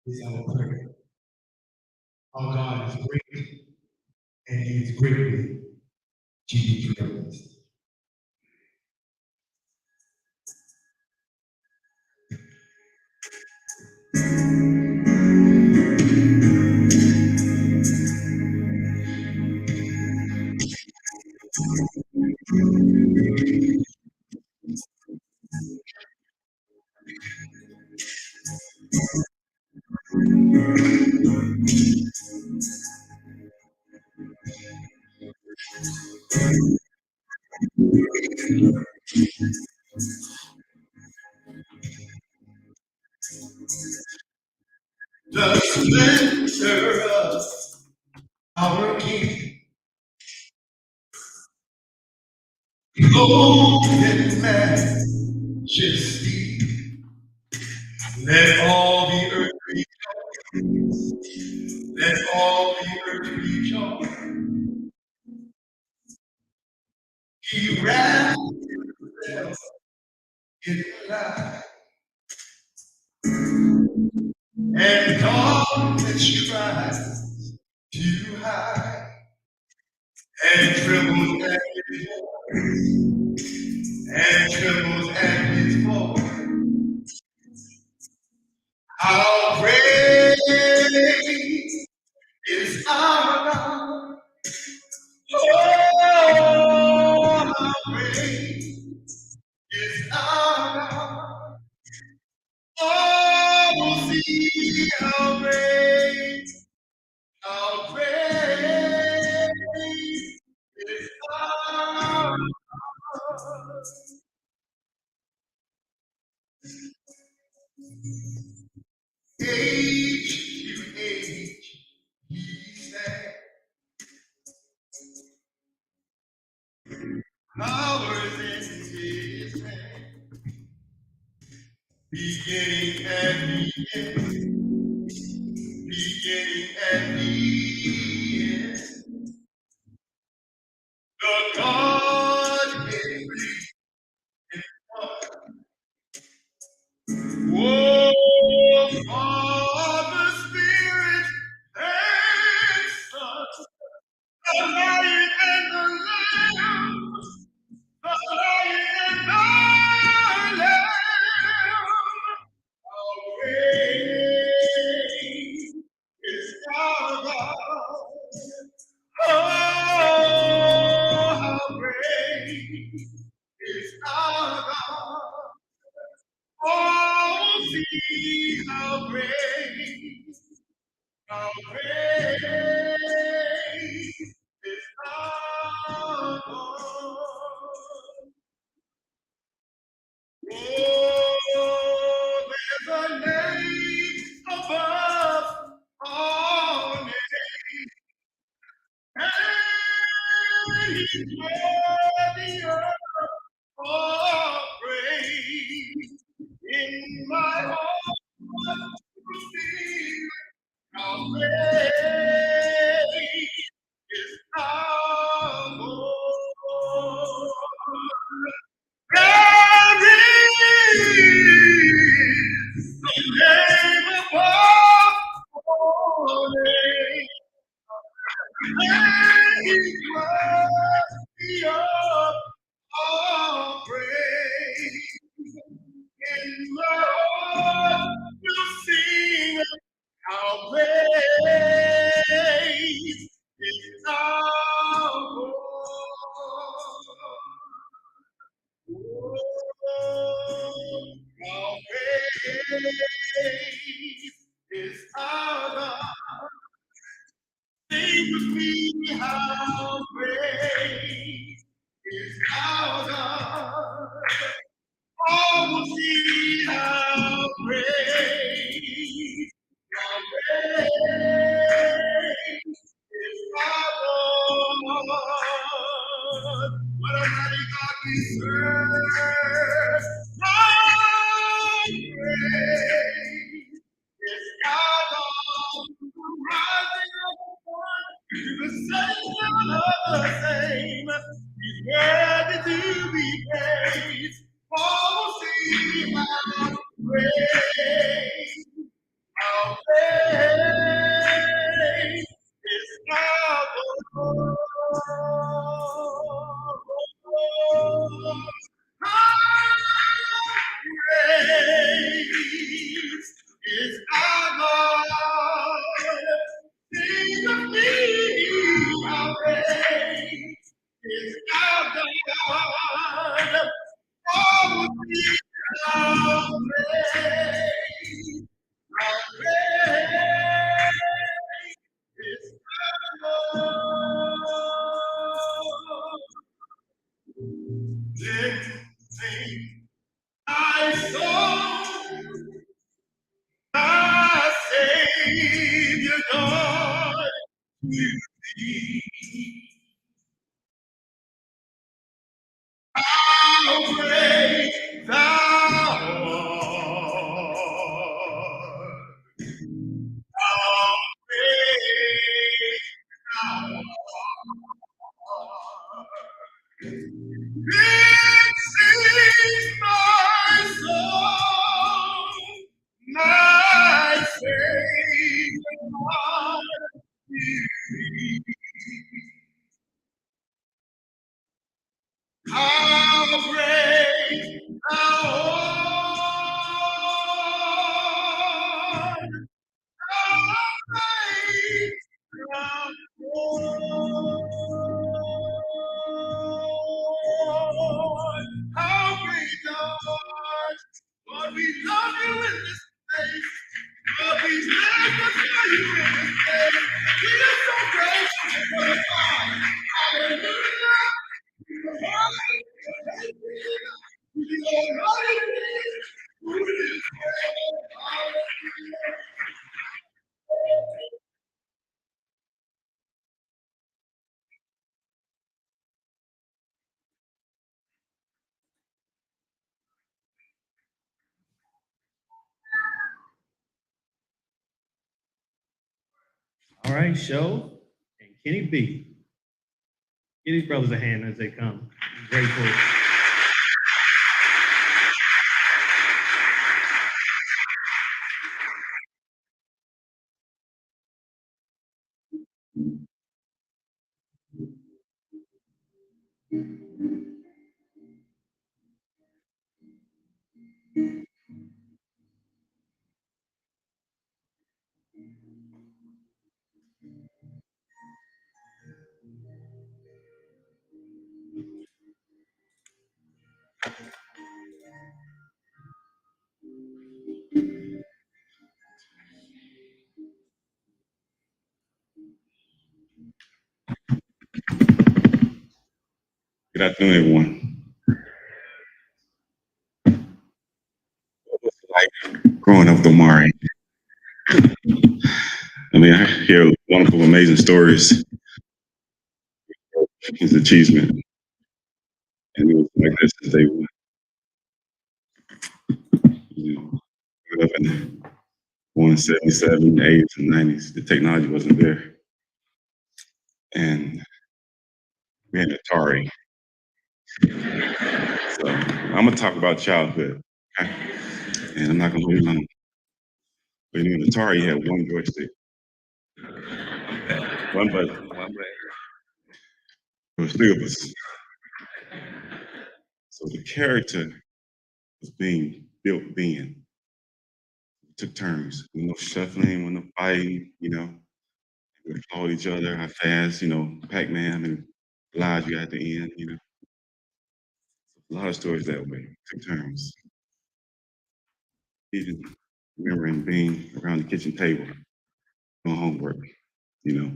Is our prayer. Our God is great, and he is greatly to be praised. The splendor of our King, clothed in majesty, let all the earth rejoice. Let all the earth rejoice. He wrapped himself in light, and darkness tries to hide, and trembles at his voice, and trembles at his voice. How great is our God? Oh, how great is our God? Oh, see how great is our God. Age to age, he stands. Powers in his hand, beginning and the end. beginning and the end. The Godhead oh, Father, Spirit, and Son, the Lion and the Lamb, the Lion and the Lamb. How great is our God? Oh, how great is our God? Oh, see how great is our God. Oh, there's a name above all names, and He's worthy of all praise. In my heart, to sing how great is our Lord. There is a name above all names, and He's worthy of all praise. In my heart will sing how great is our Lord. Oh, how great is our God. Sing with me how great is our God. All will see how great, how great is our Lord. What a mighty God we serve. How great is our God. Rising up to the same of the same. He's worthy to be praised. Oh, see how great, how great is our Lord. How great is our God. Sing with me, how great is our God. Oh, see how great, how great is our Lord. Sing my soul, my Savior God, to thee. How great thou art. How great thou art. This is my song, my Savior God. How great thou art. How great thou art. How great thou art. Lord, we love you in this place. Lord, we magnify you in this place. We are so grateful for the God. Hallelujah. All right, Show and Kenny B. Give these brothers a hand as they come. I'm grateful. Good afternoon, everyone. What was it like growing up with Omari? I mean, I hear wonderful, amazing stories. His achievement, and it was like this since day one. You know, grew up in 177, 80s, and 90s. The technology wasn't there, and we had Atari. So I'm gonna talk about childhood, okay? And I'm not gonna hold you long. But you know, Atari had one joystick, one button. There was three of us. So the character was being built then. We took turns. With no shuffling, with no fighting, you know. We followed each other, how fast, you know, Pac-Man and lives you at the end, you know. A lot of stories that way. Took turns. Even remembering being around the kitchen table doing homework, you know.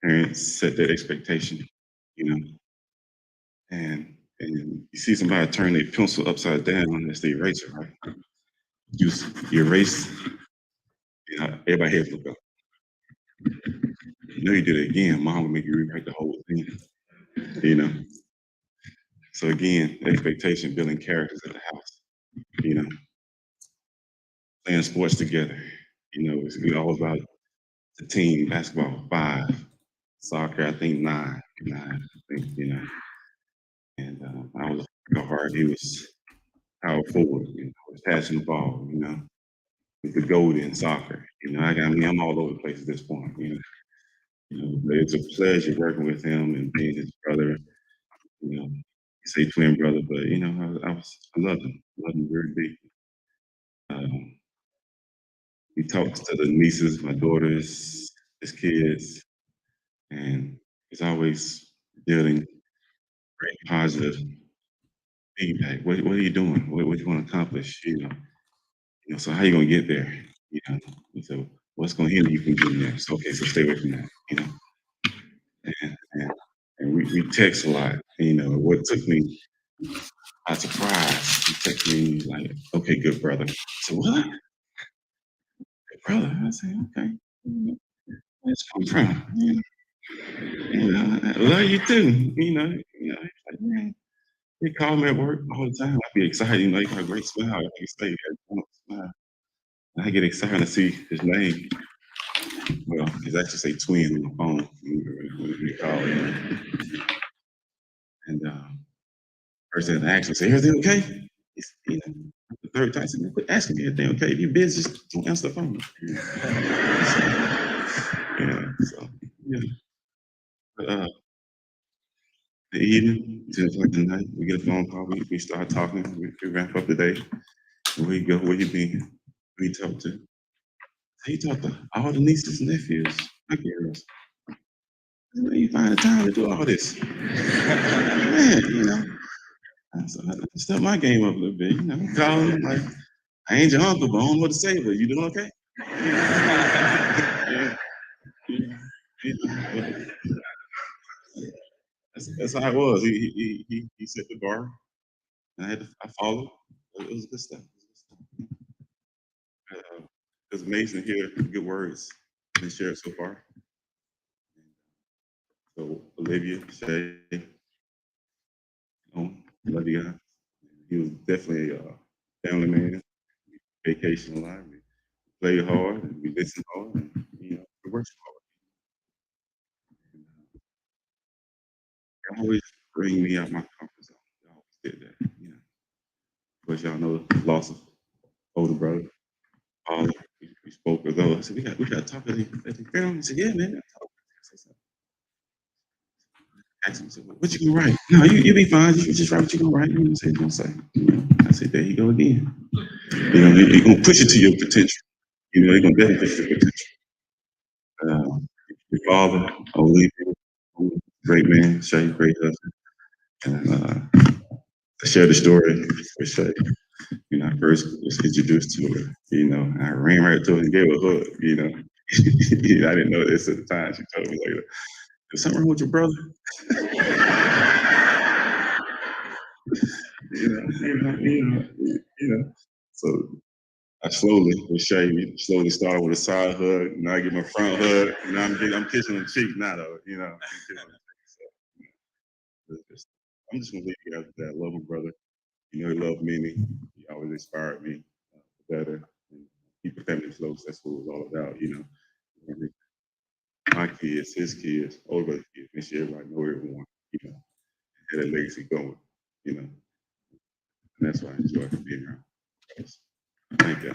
Parents set that expectation, you know. And you see somebody turn their pencil upside down, that's the eraser, right? You erase, you know, everybody heads look up. You know you did it again, mom would make you rewrite the whole thing, you know. So again, expectation building characters at the house, you know, playing sports together. You know, it's always about the team, basketball, 5, soccer, I think 9, I think, you know. And I was hard, he was power forward, you know, was passing the ball, you know. He's the gold in soccer, you know. I mean, I'm all over the place at this point, you know. You know, but it's a pleasure working with him and being his brother. You know, you say twin brother, but you know, I love him very deep. Um, he talks to the nieces, my daughters, his kids, and he's always building great positive feedback. What are you doing? What you want to accomplish? You know. So how you gonna get there? You know. And so what's gonna hinder you from getting there? So okay, so stay away from that. You know. And we text a lot. You know, what took me by surprise, he texted me like, okay, good brother. So what? Good brother. I said, okay. Where's come from? You know, I love you too. He's like, man, he call me at work all the time. I be excited, you know, he got a great smile. I can say, smile. I get excited to see his name. Well, it's actually say twin on the phone when we call him. And first thing I asked him, say, everything okay? He's, you know, the third time I said, quit asking me everything okay. If you're busy, just don't answer the phone. Yeah, so yeah. But, the evening, 10 o'clock at night, we get a phone call, we start talking, we wrap up the day. Where you go, where you been, who you talk to. He talked to all the nieces and nephews, my girls. Where you find the time to do all this? Man, you know. So I stepped my game up a little bit, you know, calling him like, I ain't your uncle, but I don't know what to say, but you doing okay? Yeah, yeah. That's how it was. He set the bar, and I followed. It was good stuff. Uh, it was amazing to hear good words been shared so far. So Olivia, Shay, love you guys. He was definitely a family man. Vacation a lot. We played hard and we listened hard and we worked hard. bring me out my comfort zone. They always did that, you know. Of course, y'all know the loss of older brother. We spoke with those. I said, we got to talk to the funeral. He said, yeah, man. I said, asked him, I said, what you gonna write? No, you be fine. You just write what you gonna write. You know, say, don't say. You know, I said, there you go again. You know, you're gonna push it to your potential. You know, you're gonna definitely push your potential. Your father, Olivia, great man, Shay, great husband. And I shared the story with Shay. You know, I first was introduced to her, you know, I ran right to her and gave her a hug, you know. You know, I didn't know this at the time. She told me later, there's something wrong with your brother? you know. So I slowly, with Shay, we slowly started with a side hug. Now I give him a front hug. You know, I'm kissing him cheek now, though. You know, I'm kissing him cheek. So, I'm just gonna leave you guys with that. I love my brother. You know, he loved me. He always inspired me better. And keep the family close. That's what it was all about. You know, my kids, his kids, older brother's kids. Make sure everybody know everyone. You know, had that legacy going. You know, and that's why I enjoy being around. Thank you.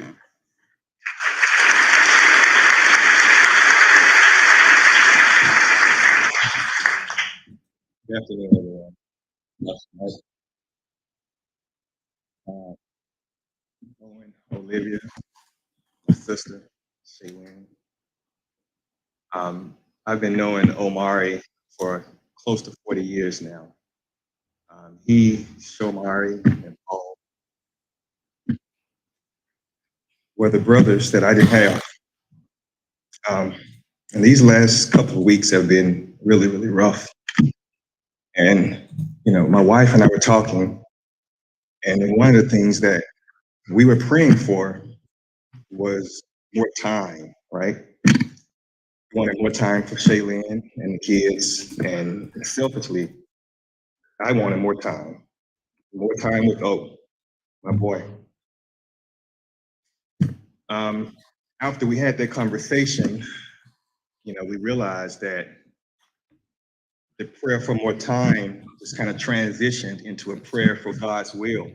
Good afternoon, everyone. Owen, Olivia, my sister, Shaylin. I've been knowing Omari for close to 40 years now. He, Shomari, and Paul were the brothers that I didn't have. And these last couple of weeks have been really, really rough. And, you know, my wife and I were talking, and one of the things that we were praying for was more time, right? We wanted more time for Shaylin and the kids, and selfishly, I wanted more time with my boy. After we had that conversation, you know, we realized that the prayer for more time just kind of transitioned into a prayer for God's will.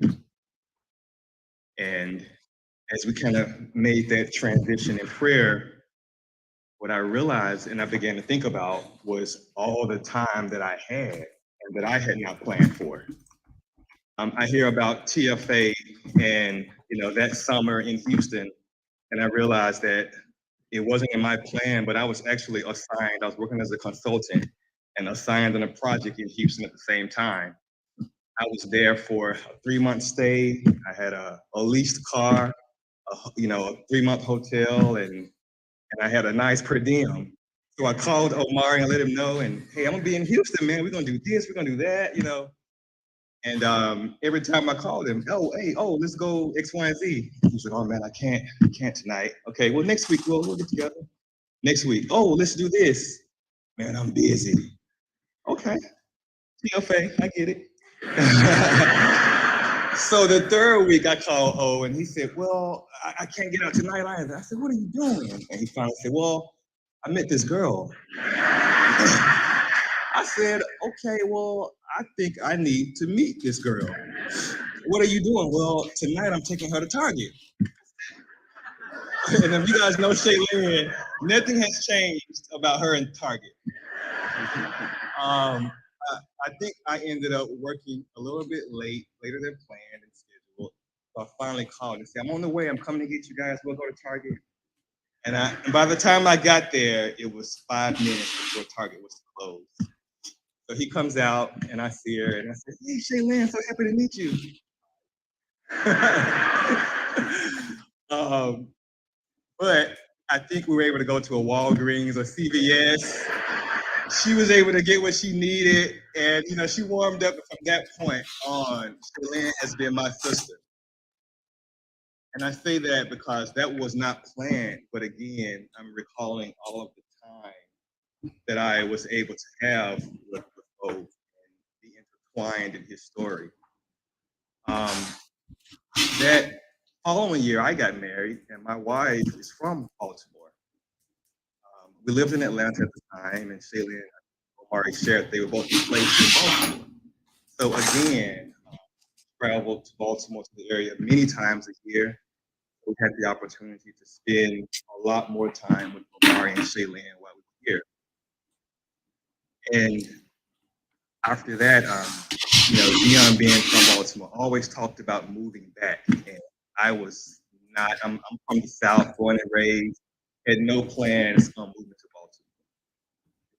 And as we kind of made that transition in prayer, what I realized and I began to think about was all the time that I had and that I had not planned for. I hear about TFA and, you know, that summer in Houston, and I realized that it wasn't in my plan, but I was actually assigned. I was working as a consultant and assigned on a project in Houston at the same time. I was there for a 3-month stay. I had a leased car, you know, a 3-month hotel, and I had a nice per diem. So I called Omari and let him know, and hey, I'm gonna be in Houston, man. We're gonna do this, we're gonna do that, you know. And every time I called him, oh, hey, oh, let's go X, Y, and Z. He's like, oh man, I can't tonight. Okay, well, next week we'll get together. Next week, oh, let's do this. Man, I'm busy. Okay, TFA, I get it. So the third week I called O and he said, well, I can't get out tonight either. I said, what are you doing? And he finally said, well, I met this girl. I said, okay, well, I think I need to meet this girl. What are you doing? Well, tonight I'm taking her to Target. And if you guys know Shaylin, nothing has changed about her in Target. I think I ended up working a little bit later than planned and scheduled. So I finally called and said, I'm on the way. I'm coming to get you guys. We'll go to Target. And by the time I got there, it was 5 minutes before Target was closed. So he comes out and I see her and I said, hey, Shaylin, so happy to meet you. But I think we were able to go to a Walgreens or CVS. She was able to get what she needed. And, you know, she warmed up from that point on. Shaylin has been my sister. And I say that because that was not planned. But again, I'm recalling all of the time that I was able to have with both and be intertwined in his story. That following year, I got married, and my wife is from Baltimore. We lived in Atlanta at the time, and Shaylin and Omari shared they were both placed in Baltimore. So again, travel to Baltimore to the area many times a year. We had the opportunity to spend a lot more time with Omari and Shaylin while we were here. And after that, Dion being from Baltimore always talked about moving back. And I was not, I'm from the South, born and raised, had no plans on moving to Baltimore.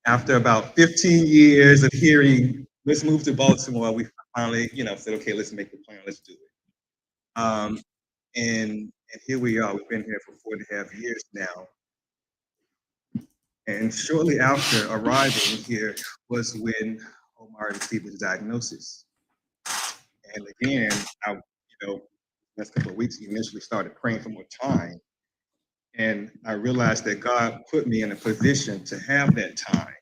After about 15 years of hearing, let's move to Baltimore, we finally, said, okay, let's make the plan, let's do it. And here we are, we've been here for 4.5 years now. And shortly after arriving here was when Omar received his diagnosis. And again, last couple of weeks, he initially started praying for more time. And I realized that God put me in a position to have that time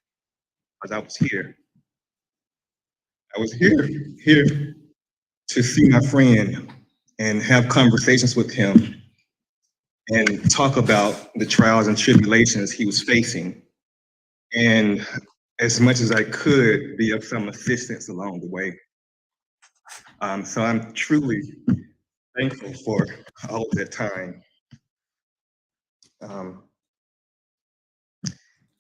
because I was here. I was here to see my friend and have conversations with him and talk about the trials and tribulations he was facing. And as much as I could, be of some assistance along the way. So I'm truly thankful for all of that time.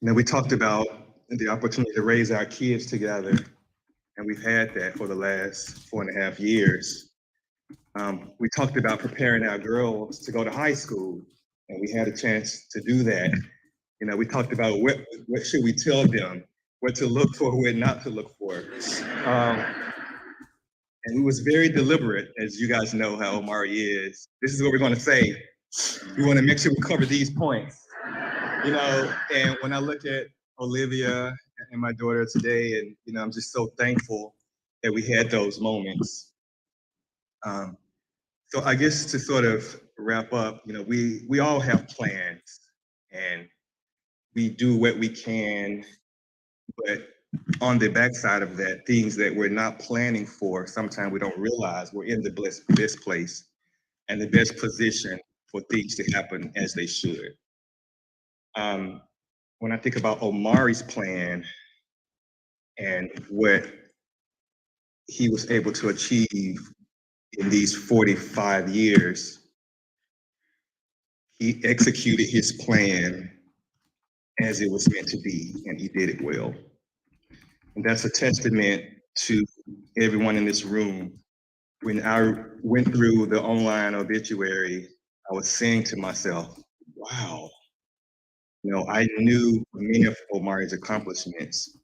We talked about the opportunity to raise our kids together, and we've had that for the last 4.5 years. We talked about preparing our girls to go to high school, and we had a chance to do that. We talked about what should we tell them, what to look for, what not to look for. And it was very deliberate, as you guys know how Omari is. This is what we're going to say. We want to make sure we cover these points. And when I look at Olivia and my daughter today, and I'm just so thankful that we had those moments. So I guess to sort of wrap up, we all have plans and we do what we can, but on the backside of that, things that we're not planning for, sometimes we don't realize we're in the best place and the best position for things to happen as they should. When I think about Omari's plan and what he was able to achieve in these 45 years, he executed his plan as it was meant to be, and he did it well. And that's a testament to everyone in this room. When I went through the online obituary, I was saying to myself, wow, I knew many of Omari's accomplishments,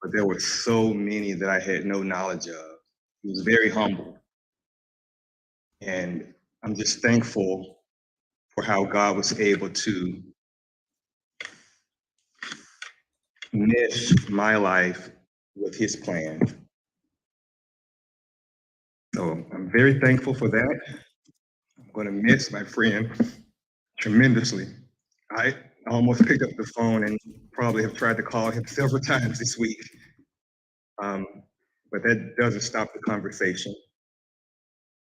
but there were so many that I had no knowledge of. He was very humble. And I'm just thankful for how God was able to mesh my life with his plan. So I'm very thankful for that. I'm going to miss my friend tremendously. I almost picked up the phone and probably have tried to call him several times this week. But that doesn't stop the conversation.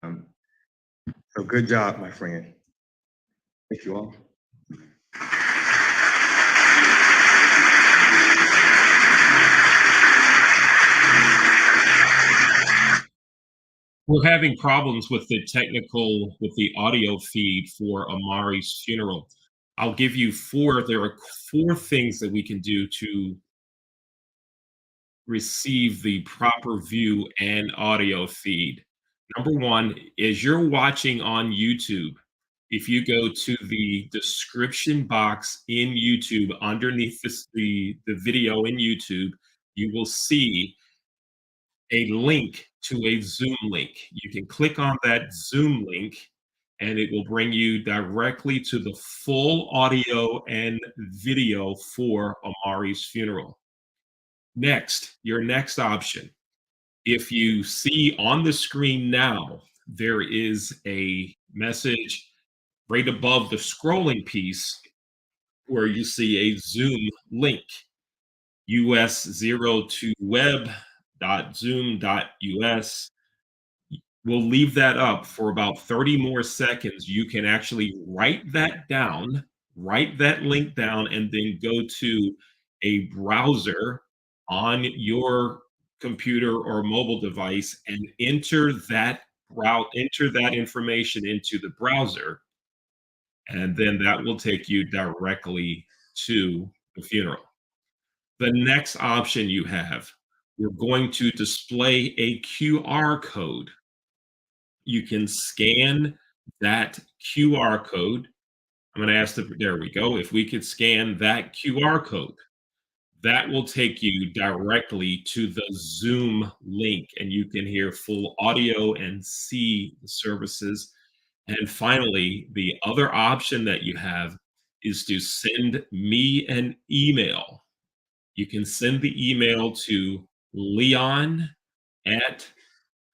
So good job, my friend. Thank you all. We're having problems with the audio feed for Omari's funeral. I'll give you there are 4 things that we can do to receive the proper view and audio feed. Number 1 is you're watching on YouTube. If you go to the description box in YouTube, underneath the video in YouTube, you will see a link to a Zoom link. You can click on that Zoom link and it will bring you directly to the full audio and video for Omari's funeral. Next, your next option. If you see on the screen now, there is a message right above the scrolling piece where you see a Zoom link, us02web.zoom.us. We'll leave that up for about 30 more seconds. You can actually write that link down, and then go to a browser on your computer or mobile device and enter that information into the browser, and then that will take you directly to the funeral. The next option you have, we're going to display a QR code. You can scan that QR code. I'm going to ask there we go. If we could scan that QR code, that will take you directly to the Zoom link, and you can hear full audio and see the services. And finally, the other option that you have is to send me an email. You can send the email to Leon at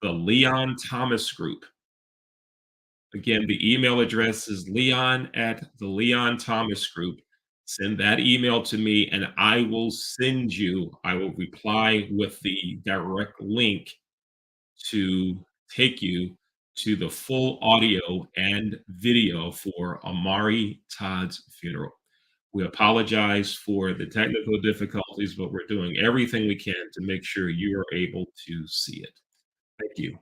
the Leon Thomas Group. Again, the email address is Leon at the Leon Thomas Group. Send that email to me and I will reply with the direct link to take you to the full audio and video for Omari Todd's funeral. We apologize for the technical difficulties, but we're doing everything we can to make sure you are able to see it. Thank you.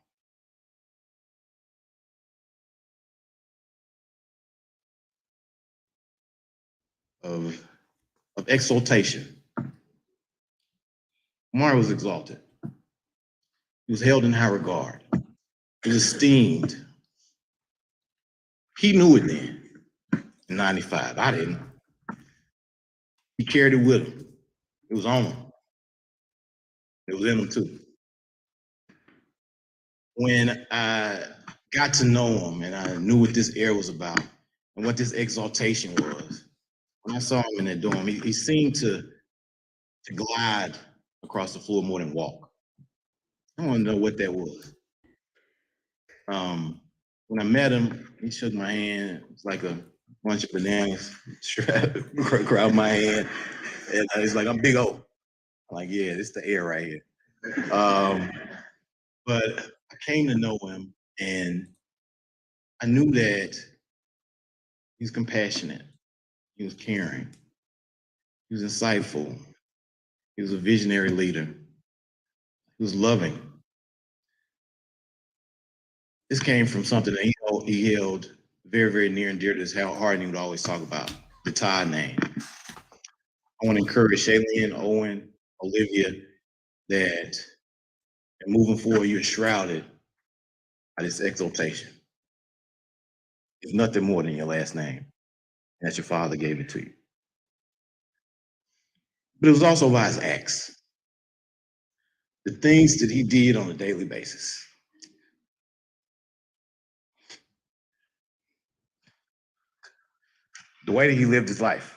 Of exaltation. Omari was exalted. He was held in high regard. He was esteemed. He knew it then in 95. I didn't. He carried it with him. It was on him. It was in him too. When I got to know him and I knew what this era was about and what this exaltation was, when I saw him in that dorm, he seemed to glide across the floor more than walk. I want to know what that was. When I met him, he shook my hand. It was like a bunch of bananas grabbed my hand. And he's like, I'm Big O. I'm like, yeah, this is the air right here. But I came to know him and I knew that he was compassionate. He was caring. He was insightful. He was a visionary leader. He was loving. This came from something that he held very, very near and dear to his heart, and he would always talk about, the Todd name. I want to encourage Shailene, Owen, Olivia, that in moving forward, you're shrouded by this exaltation. It's nothing more than your last name, and that your father gave it to you. But it was also by his acts, the things that he did on a daily basis. The way that he lived his life.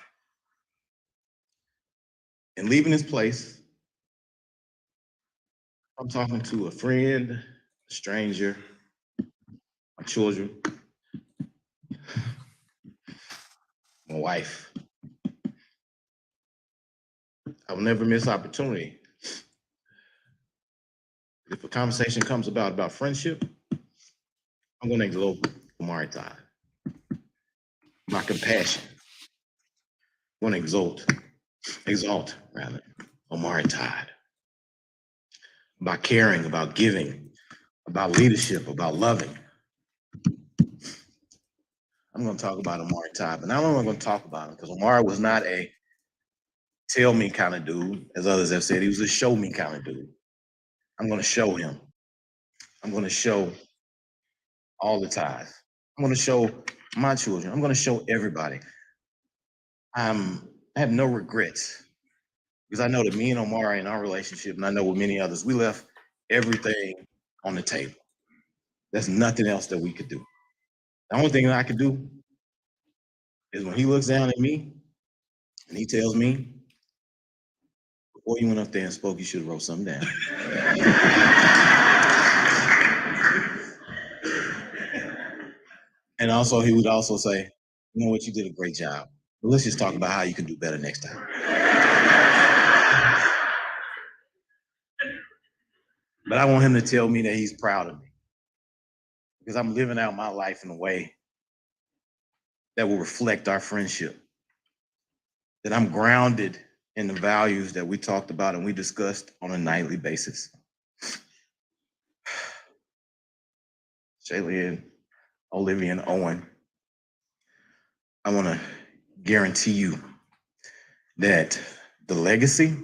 And leaving his place, I'm talking to a friend, a stranger, my children, my wife. I will never miss opportunity. If a conversation comes about friendship, I'm going to exalt Omari Todd. My compassion. I'm going to exalt Omari Todd. About caring, about giving, about leadership, about loving. I'm going to talk about Omari Todd, but not only am I going to talk about him, because Omari was not a tell me kind of dude, as others have said. He was a show me kind of dude. I'm going to show him. I'm going to show all the ties. I'm going to show my children. I'm going to show everybody. I have no regrets because I know that me and Omari in our relationship, and I know with many others, we left everything on the table. There's nothing else that we could do. The only thing that I could do is when he looks down at me and he tells me, before you went up there and spoke, you should have wrote something down. And also, he would also say, you know what, you did a great job. But let's just talk about how you can do better next time. But I want him to tell me that he's proud of me because I'm living out my life in a way that will reflect our friendship, that I'm grounded in the values that we talked about and we discussed on a nightly basis. Jalen, Olivia, and Owen, I want to guarantee you that the legacy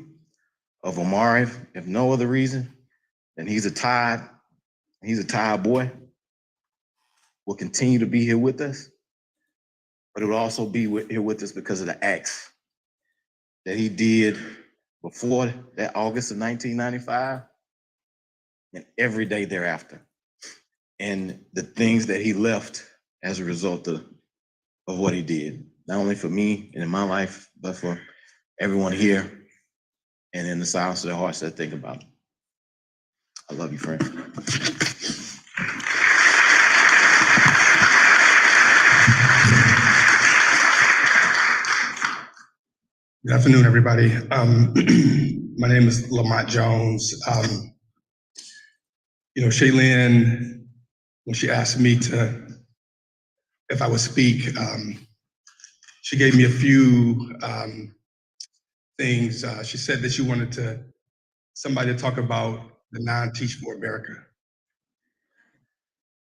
of Omari, if no other reason, then he's a Todd boy, will continue to be here with us, but it will also be here with us because of the acts that he did before that August of 1995 and every day thereafter. And the things that he left as a result of what he did, not only for me and in my life, but for everyone here and in the silence of their hearts that think about it. I love you, friend. Good afternoon, everybody. My name is Lamont Jones. Shaylin, when she asked me if I would speak, she gave me a few things. She said that she wanted somebody to talk about the non-Teach for America.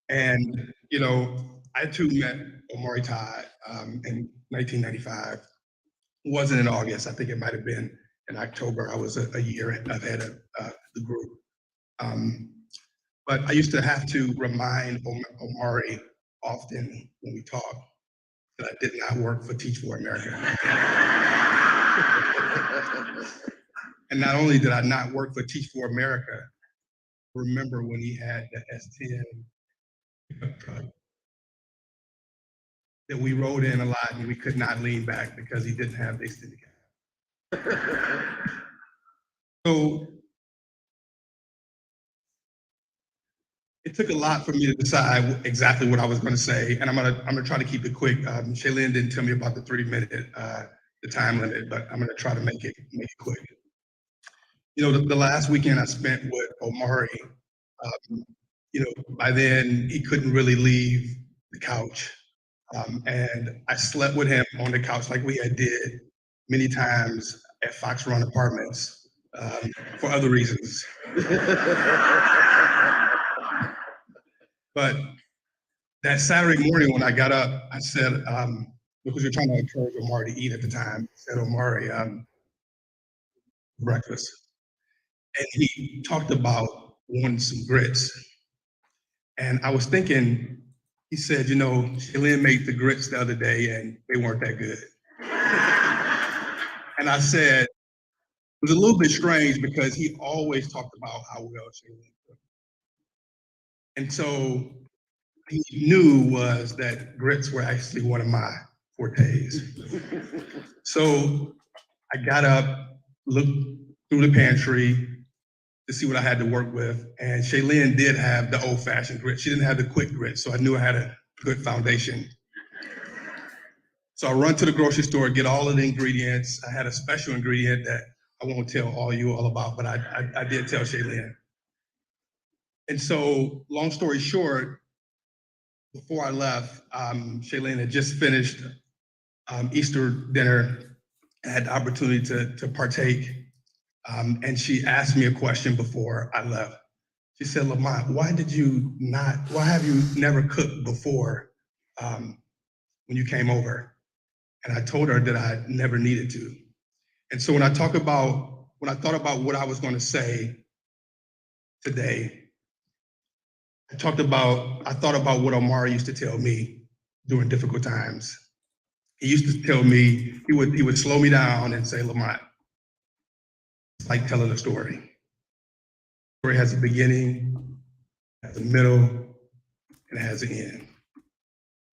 And, I too met Omari Todd in 1995. It wasn't in August. I think it might have been in October. I was a year ahead of the group. But I used to have to remind Omari often when we talk that I did not work for Teach for America. And not only did I not work for Teach for America, remember when he had the S10 pickup truck that we rode in a lot and we could not lean back because he didn't have the extended cab. So it took a lot for me to decide exactly what I was going to say, and I'm gonna try to keep it quick. Shaylin didn't tell me about the 3-minute the time limit, but I'm gonna try to make it quick. The last weekend I spent with Omari, by then he couldn't really leave the couch. And I slept with him on the couch like we had did many times at Fox Run Apartments for other reasons. But that Saturday morning when I got up, I said, because you're trying to encourage Omari to eat at the time, I said, Omari, breakfast. And he talked about wanting some grits. And I was thinking, he said, Shaylin made the grits the other day and they weren't that good. And I said, it was a little bit strange because he always talked about how well Shaylin cooked. And so he knew was that grits were actually one of my fortes. So I got up, looked through the pantry to see what I had to work with. And Shaylin did have the old-fashioned grits. She didn't have the quick grits, so I knew I had a good foundation. So I run to the grocery store, get all of the ingredients. I had a special ingredient that I won't tell you all about, but I did tell Shaylin. And so, long story short, before I left, Shaylin had just finished Easter dinner. I had the opportunity to partake. And she asked me a question before I left. She said, Lamont, why have you never cooked before when you came over? And I told her that I never needed to. And so when I thought about what I was going to say today, I thought about what Omari used to tell me during difficult times. He used to tell me, he would slow me down and say, Lamont, it's like telling a story. The story has a beginning, has a middle, and it has an end.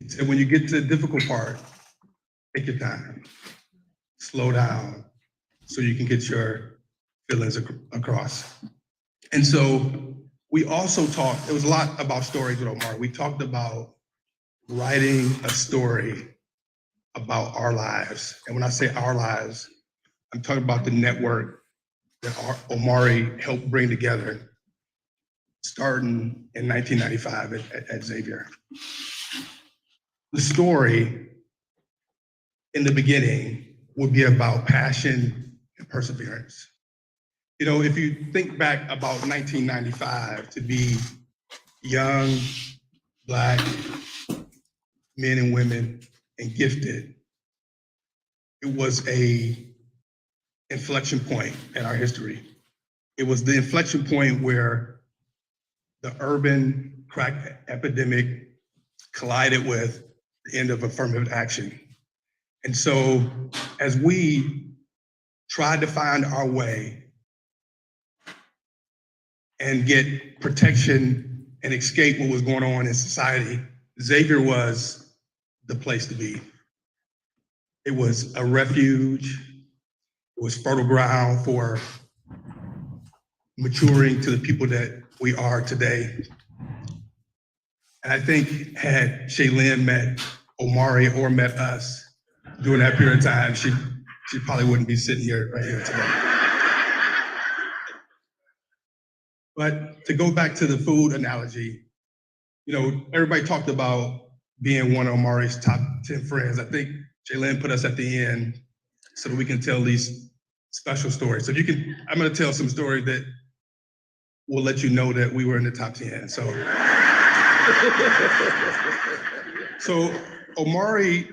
He said, when you get to the difficult part, take your time, slow down, so you can get your feelings across. And so we also talked, there was a lot about stories with Omar. We talked about writing a story about our lives. And when I say our lives, I'm talking about the network that Omari helped bring together, starting in 1995 at Xavier. The story in the beginning would be about passion and perseverance. You know, if you think back about 1995, to be young, Black men and women and gifted, it was a inflection point in our history. It was the inflection point where the urban crack epidemic collided with the end of affirmative action. And so as we tried to find our way and get protection and escape what was going on in society, Xavier was the place to be. It was a refuge. It was fertile ground for maturing to the people that we are today. And I think had Shaylin met Omari or met us during that period of time, she probably wouldn't be sitting here right here today. But to go back to the food analogy, you know, everybody talked about being one of Omari's top 10 friends. I think Shaylin put us at the end so that we can tell these special stories. So I'm gonna tell some stories that will let you know that we were in the top 10. So Omari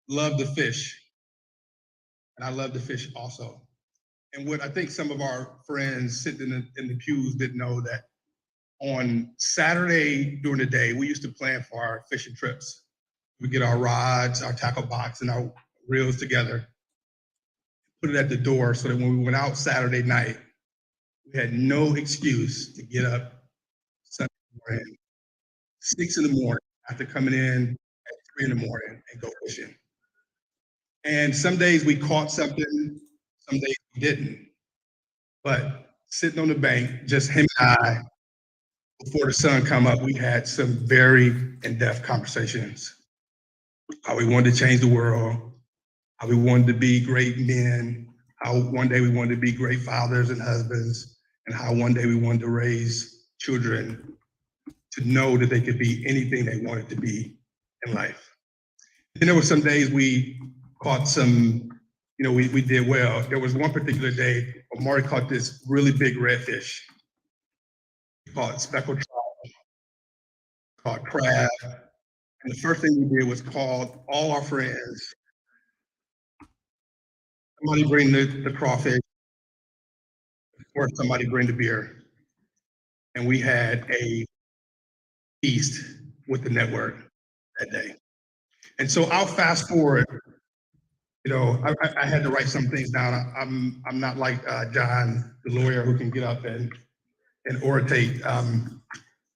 loved to fish, and I love to fish also. And what I think some of our friends sitting in the pews didn't know, that on Saturday during the day, we used to plan for our fishing trips. We get our rods, our tackle box, and our reels together, put it at the door so that when we went out Saturday night, we had no excuse to get up Sunday morning, 6 in the morning, after coming in at 3 in the morning and go fishing. And some days we caught something, some days we didn't. But sitting on the bank, just him and I, before the sun come up, we had some very in-depth conversations. How we wanted to change the world, how we wanted to be great men, how one day we wanted to be great fathers and husbands, and how one day we wanted to raise children to know that they could be anything they wanted to be in life. And there were some days we caught some, you know, we did well. There was one particular day, Omari caught this really big redfish. He caught speckled trout, caught crab. And the first thing we did was call all our friends. Somebody bring the crawfish, or somebody bring the beer. And we had a feast with the network that day. And so I'll fast forward. You know, I had to write some things down. I'm not like John, the lawyer, who can get up and oratate.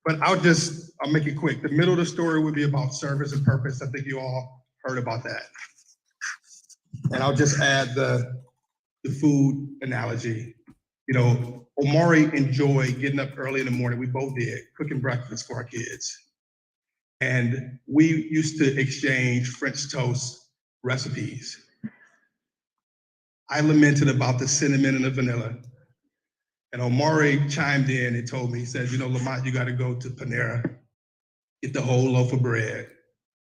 But I'll make it quick. The middle of the story would be about service and purpose. I think you all heard about that. And I'll just add the food analogy. You know, Omari enjoyed getting up early in the morning. We both did, cooking breakfast for our kids. And we used to exchange French toast recipes. I lamented about the cinnamon and the vanilla. And Omari chimed in and told me, he said, you know, Lamont, you got to go to Panera, get the whole loaf of bread,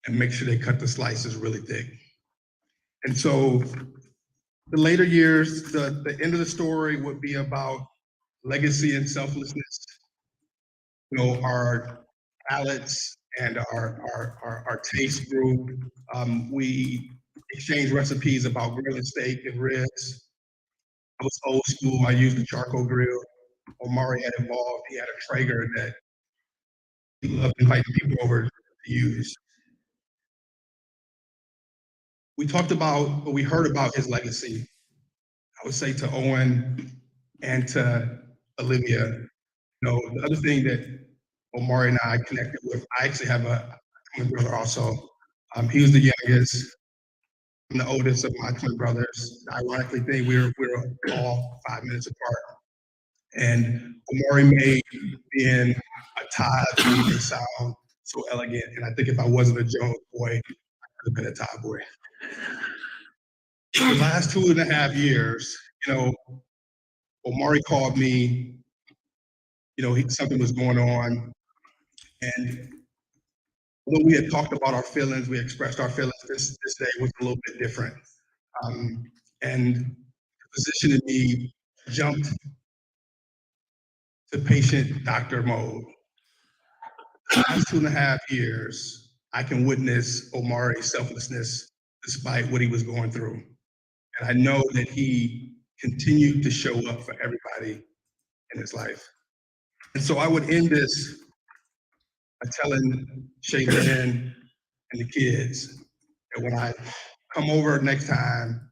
and make sure they cut the slices really thick. And so the later years, the end of the story would be about legacy and selflessness. You know, our palates and our taste group. We exchanged recipes about grilling steak and ribs. I was old school. I used the charcoal grill. Omari had evolved. He had a Traeger that he loved inviting people over to use. We talked about, or we heard about his legacy. I would say to Owen and to Olivia, you know, the other thing that Omari and I connected with, I actually have a twin brother also. He was the youngest. I'm the oldest of my twin brothers. The ironically thing, we're all 5 minutes apart. And Omari made being a Todd sound so elegant. And I think if I wasn't a Jones boy, I could have been a Todd boy. The last 2.5 years, you know, Omari called me, you know, something was going on. And although we had talked about our feelings, we expressed our feelings, this day was a little bit different. And positioning me jumped to patient doctor mode. The last 2.5 years, I can witness Omari's selflessness despite what he was going through. And I know that he continued to show up for everybody in his life. And so I would end this by telling Shaylin and the kids that when I come over next time,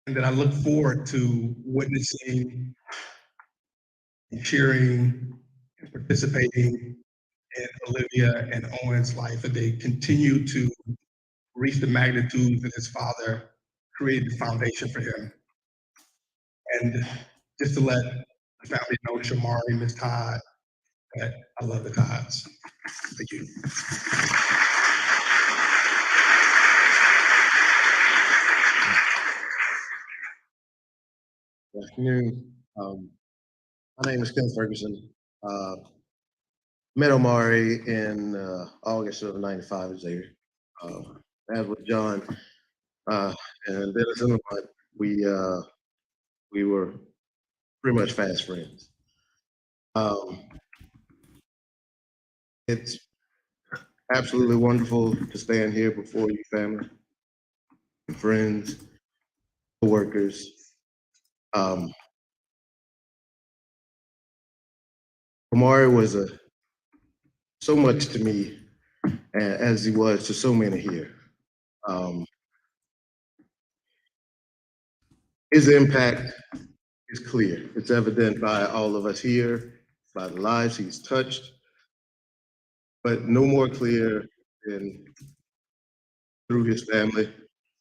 and that I look forward to witnessing and cheering and participating in Olivia and Owen's life, that they continue to reach the magnitude that his father created the foundation for him. And just to let the family know, Shamari, Miss Todd, that I love the Todds. Thank you. Good afternoon. My name is Ken Ferguson. Met Omari in August of '95 as as with John and Dennis and we were pretty much fast friends. It's absolutely wonderful to stand here before you, family, and friends, co-workers. Omari was so much to me as he was to so many here. His impact is clear. It's evident by all of us here, by the lives he's touched, but no more clear than through his family,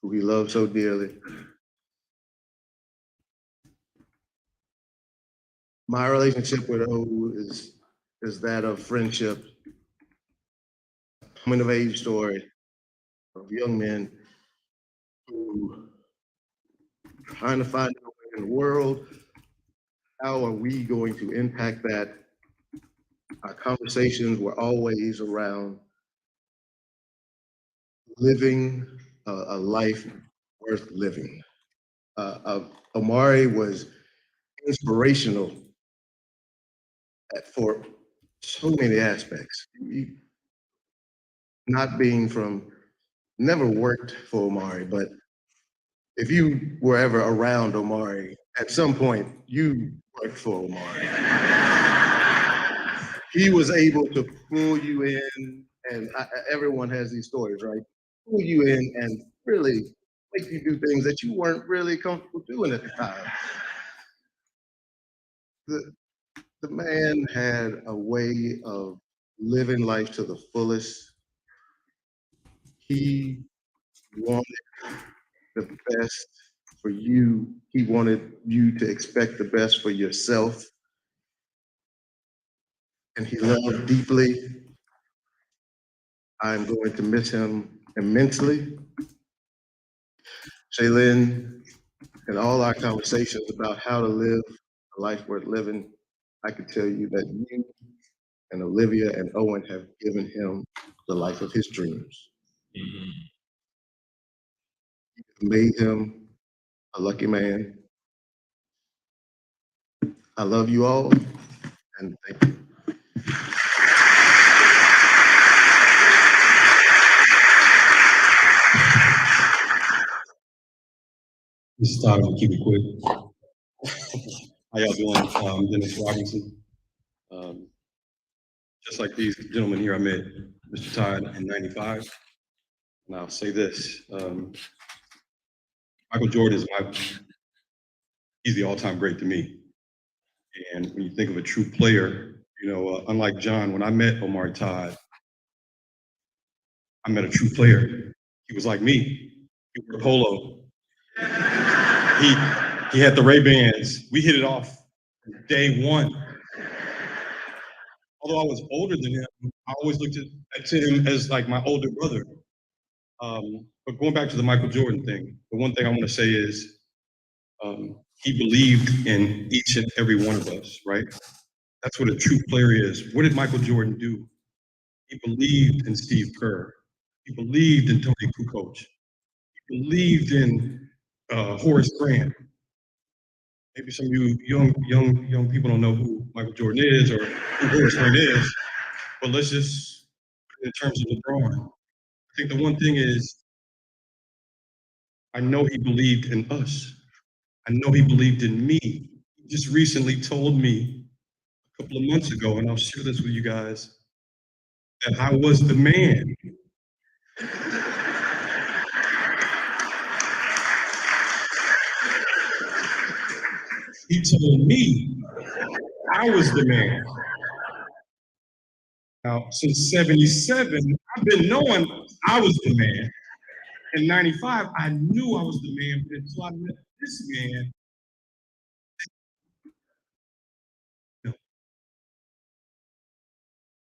who he loved so dearly. My relationship with O is that of friendship, coming of age story of young men who are trying to find their way in the world. How are we going to impact that? Our conversations were always around living a life worth living. Omari was inspirational for so many aspects. Not being from, never worked for Omari, but if you were ever around Omari, at some point you worked for Omari. He was able to pull you in, and everyone has these stories, right? Pull you in and really make you do things that you weren't really comfortable doing at the time. The man had a way of living life to the fullest. He wanted the best for you. He wanted you to expect the best for yourself. And he loved deeply. I'm going to miss him immensely. Shaylin, in all our conversations about how to live a life worth living, I can tell you that you and Olivia and Owen have given him the life of his dreams. Mm-hmm. You made him a lucky man. I love you all, and thank you. This is Todd. I'll keep it quick. How y'all doing? Dennis Robinson. Just like these gentlemen here, I met Mr. Todd in '95. And I'll say this, Michael Jordan is he's the all-time great to me. And when you think of a true player, unlike John, when I met Omari Todd, I met a true player. He was like me. He wore polo. He had the Ray-Bans. We hit it off day one. Although I was older than him, I always looked at him as like my older brother. But going back to the Michael Jordan thing, the one thing I want to say is he believed in each and every one of us, right? That's what a true player is. What did Michael Jordan do? He believed in Steve Kerr. He believed in Tony Kukoc. He believed in Horace Grant. Maybe some of you young people don't know who Michael Jordan is or who Horace Grant is, but let's just put it in terms of LeBron. I think the one thing is, I know he believed in us. I know he believed in me. He just recently told me a couple of months ago, and I'll share this with you guys, that I was the man. He told me I was the man. Now, since 77, I've been knowing I was the man. In 95, I knew I was the man, but until I met this man, I'll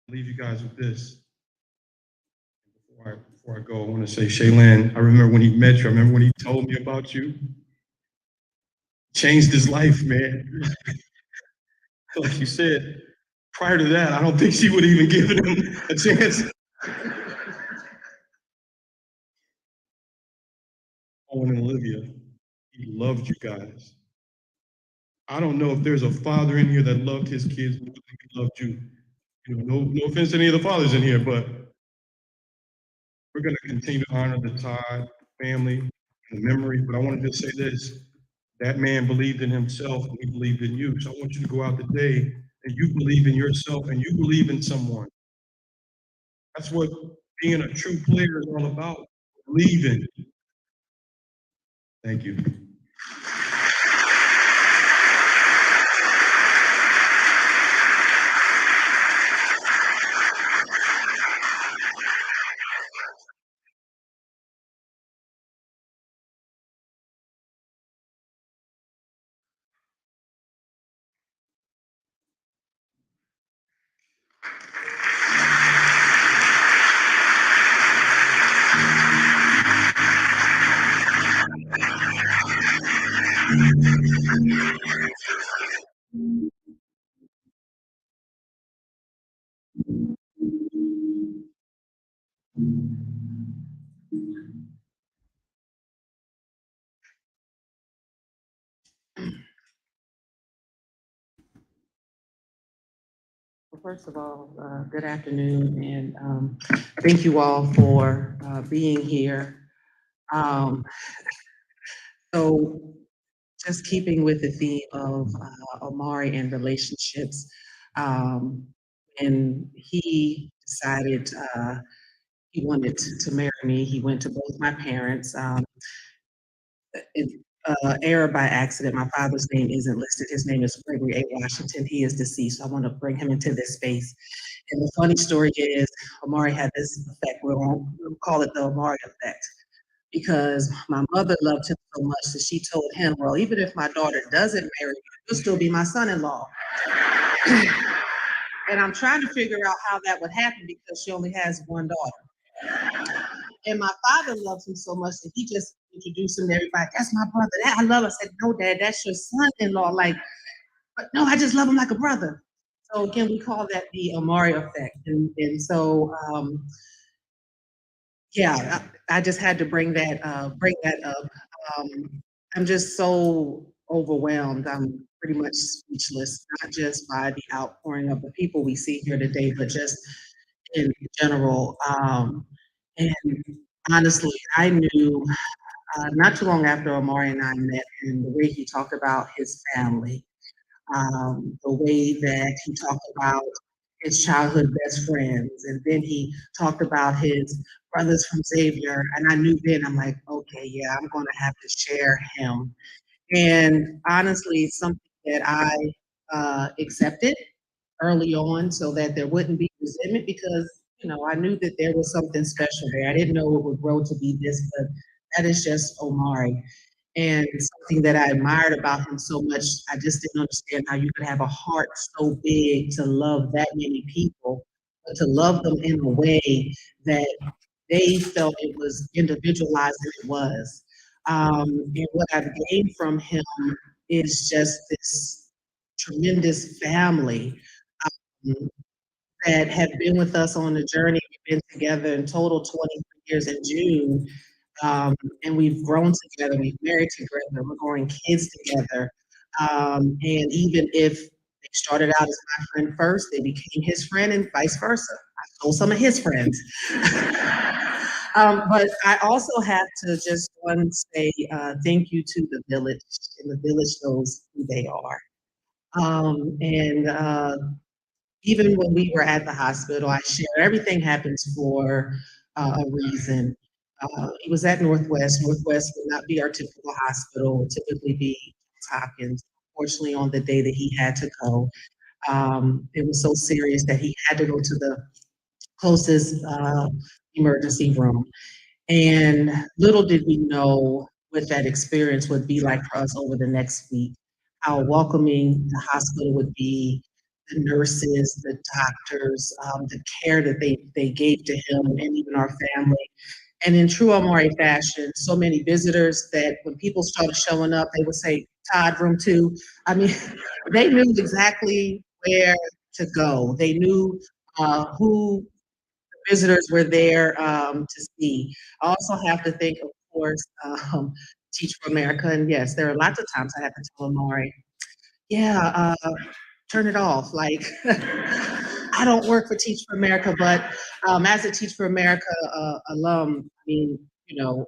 leave you guys with this. Before I go, I want to say, Shaylin, I remember when he met you. I remember when he told me about you. Changed his life, man. Like you said, prior to that, I don't think she would have even given him a chance. Owen and Olivia, he loved you guys. I don't know if there's a father in here that loved his kids more than he loved you. You know, no offense to any of the fathers in here, but we're going to continue to honor the Todd family and the memory. But I want to just say this: that man believed in himself, and he believed in you. So I want you to go out today and you believe in yourself, and you believe in someone. That's what being a true player is all about. Believing. Thank you. Well, first of all, good afternoon, and thank you all for being here. Um, so, just keeping with the theme of Omari and relationships, and he decided he wanted to marry me. He went to both my parents. Error by accident. My father's name isn't listed. His name is Gregory A. Washington. He is deceased. So I want to bring him into this space. And the funny story is, Omari had this effect. We'll call it the Omari effect, because my mother loved him so much that she told him, "Well, even if my daughter doesn't marry you, you'll still be my son-in-law." And I'm trying to figure out how that would happen because she only has one daughter. And my father loves him so much that he just introduced him to everybody. "That's my brother. That I love." I said, "No, Dad, that's your son-in-law." Like, but no, I just love him like a brother. So again, we call that the Omari effect. And so, yeah, I just had to bring that up. I'm just so overwhelmed. I'm pretty much speechless, not just by the outpouring of the people we see here today, but just in general. And honestly, I knew not too long after Omari and I met, and the way he talked about his family, the way that he talked about his childhood best friends, and then he talked about his brothers from Xavier, and I knew then, I'm like, okay, yeah, I'm going to have to share him. And honestly, it's something that I accepted early on so that there wouldn't be resentment, because I knew that there was something special there. I didn't know it would grow to be this, but that is just Omari. And something that I admired about him so much, I just didn't understand how you could have a heart so big to love that many people, but to love them in a way that they felt it was individualized as it was. And what I've gained from him is just this tremendous family that have been with us on the journey. We've been together in total 23 years in June. And we've grown together, we've married together, we're growing kids together. And even if they started out as my friend first, they became his friend and vice versa. I told some of his friends. But I also have to just one say thank you to the village, and the village knows who they are. And even when we were at the hospital, I shared everything happens for a reason. He was at Northwest. Northwest would not be our typical hospital, it would typically be Johns Hopkins. Fortunately, on the day that he had to go, it was so serious that he had to go to the closest emergency room. And little did we know what that experience would be like for us over the next week, how welcoming the hospital would be, the nurses, the doctors, the care that they gave to him and even our family. And in true Omari fashion, so many visitors that when people started showing up, they would say, Todd, room 2. I mean, they knew exactly where to go. They knew who visitors were there to see. I also have to think, of course, Teach for America. And yes, there are lots of times I have to tell Omari, yeah, turn it off. Like, I don't work for Teach for America, but as a Teach for America alum, I mean, you know,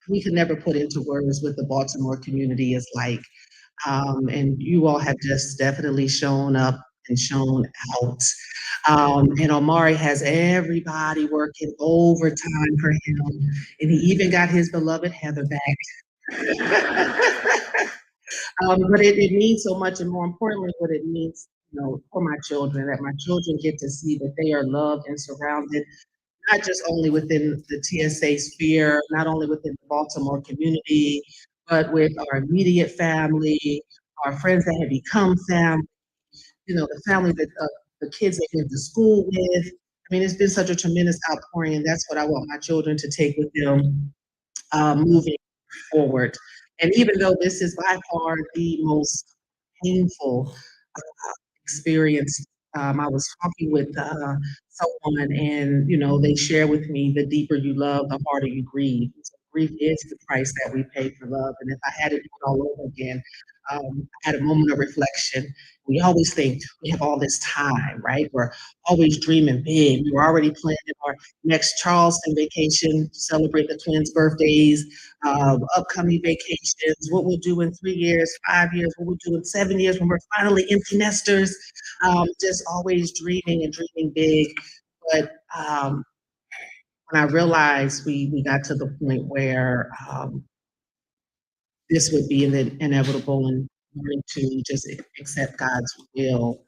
we could never put into words what the Baltimore community is like. And you all have just definitely shown up and shown out. And Omari has everybody working overtime for him, and he even got his beloved Heather back. But it means so much, and more importantly, what it means, you know, for my children, that my children get to see that they are loved and surrounded, not just only within the TSA sphere, not only within the Baltimore community, but with our immediate family, our friends that have become family, you know, the family that the kids they went to school with. I mean, it's been such a tremendous outpouring, and that's what I want my children to take with them moving forward. And even though this is by far the most painful experience, I was talking with someone, and you know, they share with me, the deeper you love, the harder you grieve. So grief is the price that we pay for love. And if I had to do it all over again, I had a moment of reflection. We always think we have all this time, right? We're always dreaming big. We were already planning our next Charleston vacation, celebrate the twins' birthdays, upcoming vacations, what we'll do in 3 years, 5 years, what we'll do in 7 years when we're finally empty nesters. Just always dreaming and dreaming big. But when I realized we got to the point where this would be inevitable and learning to just accept God's will,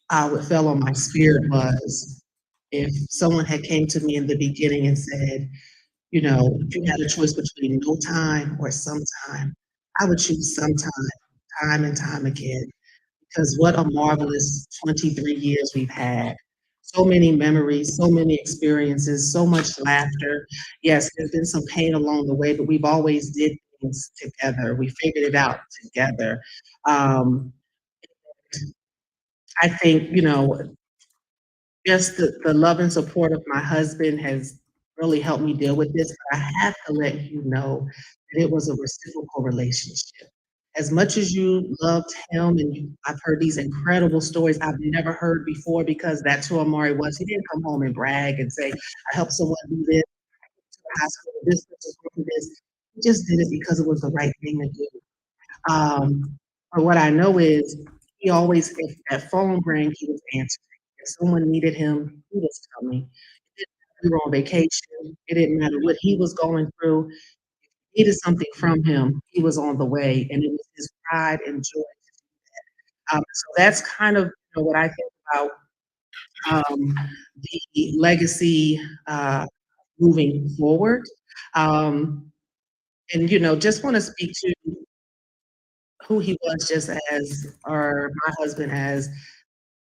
what fell on my spirit was, if someone had came to me in the beginning and said, you know, if you had a choice between no time or sometime, I would choose sometime, time and time again. Because what a marvelous 23 years we've had. So many memories, so many experiences, so much laughter. Yes, there's been some pain along the way, but we've always did things together. We figured it out together. Um, I think, you know, just the love and support of my husband has really helped me deal with this. But I have to let you know that it was a reciprocal relationship. As much as you loved him, and I've heard these incredible stories I've never heard before, because that's who Omari was. He didn't come home and brag and say, I helped someone do this, to the hospital, this. He just did it because it was the right thing to do. But what I know is he always, if that phone rang, he was answering. If someone needed him, he was coming. It didn't matter if we were on vacation. It didn't matter what he was going through. He needed something from him. He was on the way, and it was his pride and joy. So that's kind of, you know, what I think about the legacy moving forward. And you know, just want to speak to who he was, just as, or my husband as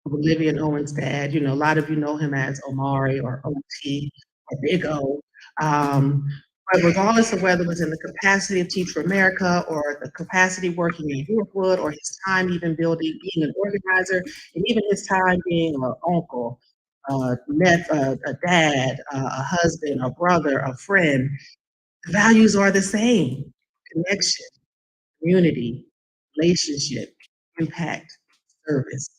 Olivia and Owen's dad. You know, a lot of you know him as Omari or OT or Big O. But regardless of whether it was in the capacity of Teach for America or the capacity working in Europewood, or his time even being an organizer, and even his time being an uncle, a dad, a husband, a brother, a friend. The values are the same: connection, community, relationship, impact, service.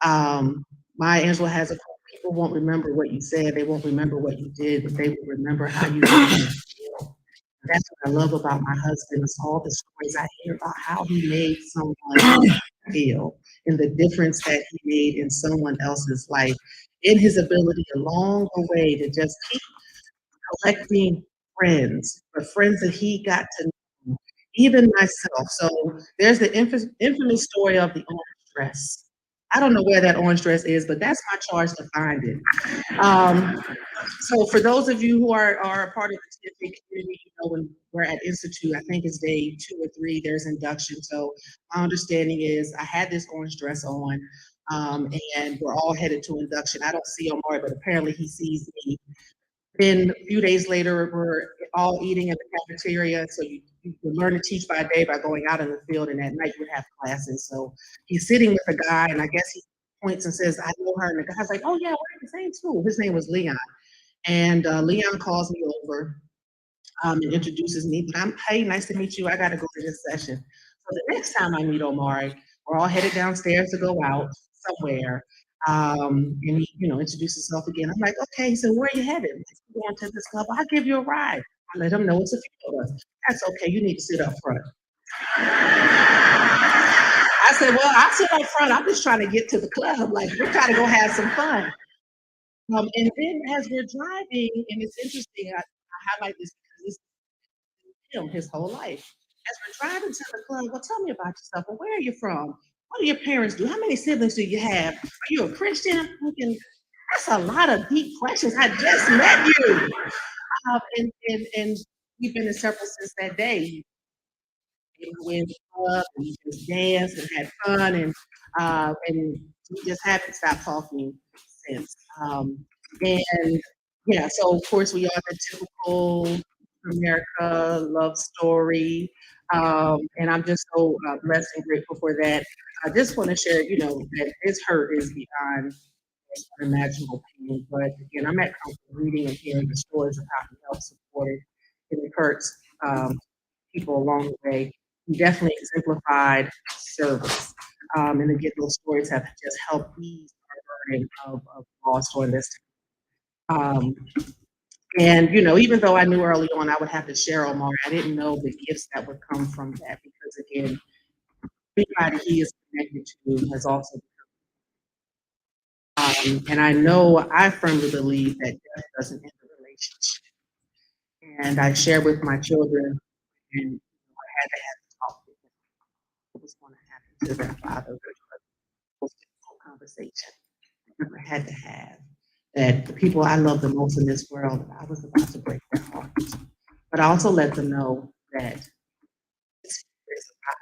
Maya Angelou has a quote: people won't remember what you said, they won't remember what you did, but they will remember how you made them feel. That's what I love about my husband, is all the stories I hear about how he made someone feel and the difference that he made in someone else's life, in his ability along the way to just keep collecting friends, the friends that he got to know, even myself. So there's the infamous story of the orange dress. I don't know where that orange dress is, but that's my charge to find it. So for those of you who are a part of the TFA community, you know, when we're at Institute, I think it's day 2 or 3, there's induction. So my understanding is I had this orange dress on, and we're all headed to induction. I don't see Omari, but apparently he sees me. Then a few days later, we're all eating in the cafeteria. So you learn to teach by day by going out in the field, and at night you would have classes. So he's sitting with a guy, and I guess he points and says, "I know her." And the guy's like, "Oh yeah, we're in the same school." His name was Leon. And Leon calls me over and introduces me. But hey, nice to meet you. I got to go to this session. So the next time I meet Omari, we're all headed downstairs to go out somewhere. And he, introduces himself again. I'm like, okay, so where are you headed? We're going to this club. I'll give you a ride. I let him know it's a few of us. That's okay. You need to sit up front. I said, well, I'll sit up front. I'm just trying to get to the club. Like, we're trying to go have some fun. And then as we're driving, and it's interesting, I highlight this because this is him his whole life. As we're driving to the club, well, tell me about yourself. Well, where are you from? What do your parents do? How many siblings do you have? Are you a Christian? I'm thinking, that's a lot of deep questions. I just met you. And we've been inseparable since that day. We went to the club, and we just danced and had fun, and we just haven't stopped talking since. And yeah, so of course we are the typical America love story, and I'm just so blessed and grateful for that. I just want to share, that his hurt is beyond unimaginable pain. But again, I'm at comfort reading and hearing the stories of how he helped support it, and it hurts people along the way. He definitely exemplified service, and again, those stories have just helped ease our burden of loss during this time. And even though I knew early on I would have to share Omari, I didn't know the gifts that would come from that, because again, everybody he is connected to has also. And I firmly believe that death doesn't end a relationship. And I share with my children, and I had to have a talk with them. What was going to happen to their father? It was a difficult conversation I never had to have. That the people I love the most in this world, I was about to break their hearts. But I also let them know that there's a God.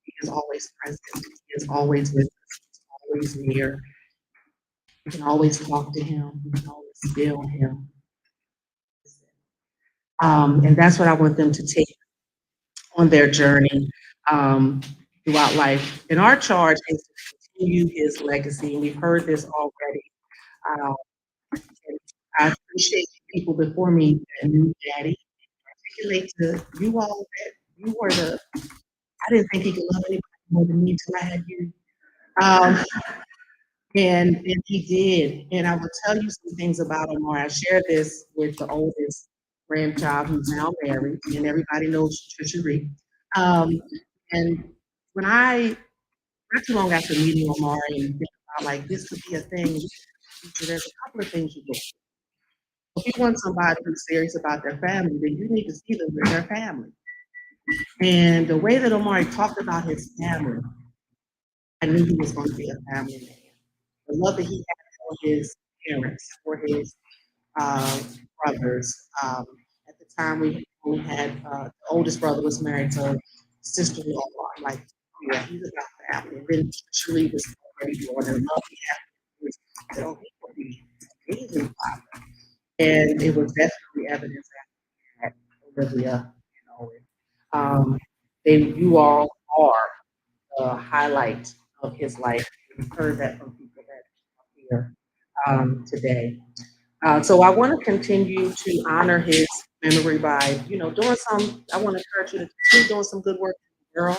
He is always present. He is always with us. He's always near. We can always talk to him. We can always feel him. And that's what I want them to take on their journey throughout life. And our charge is to continue his legacy. And we've heard this already. And I appreciate people before me that knew Daddy. Articulate to you all that you were I didn't think he could love anybody more than me until I had you. And he did. And I will tell you some things about Omar. I shared this with the oldest grandchild who's now married, and everybody knows Trisha. And when not too long after meeting Omar and thinking about like this could be a thing, so there's a couple of things you do. If you want somebody who's serious about their family, then you need to see them with their family. And the way that Omari talked about his family, I knew he was going to be a family man. The love that he had for his parents, for his brothers. At the time, we only had the oldest brother was married to sister-in-law. I'm like, oh yeah, he's about family. And then Shirley was already born, and love he had for his, he would be amazing father. And it was definitely evidence that Olivia and Owen. You all are the highlight of his life. We've heard that from people that are here. today. So I want to continue to honor his memory by, doing I want to encourage you to continue doing some good work in the world,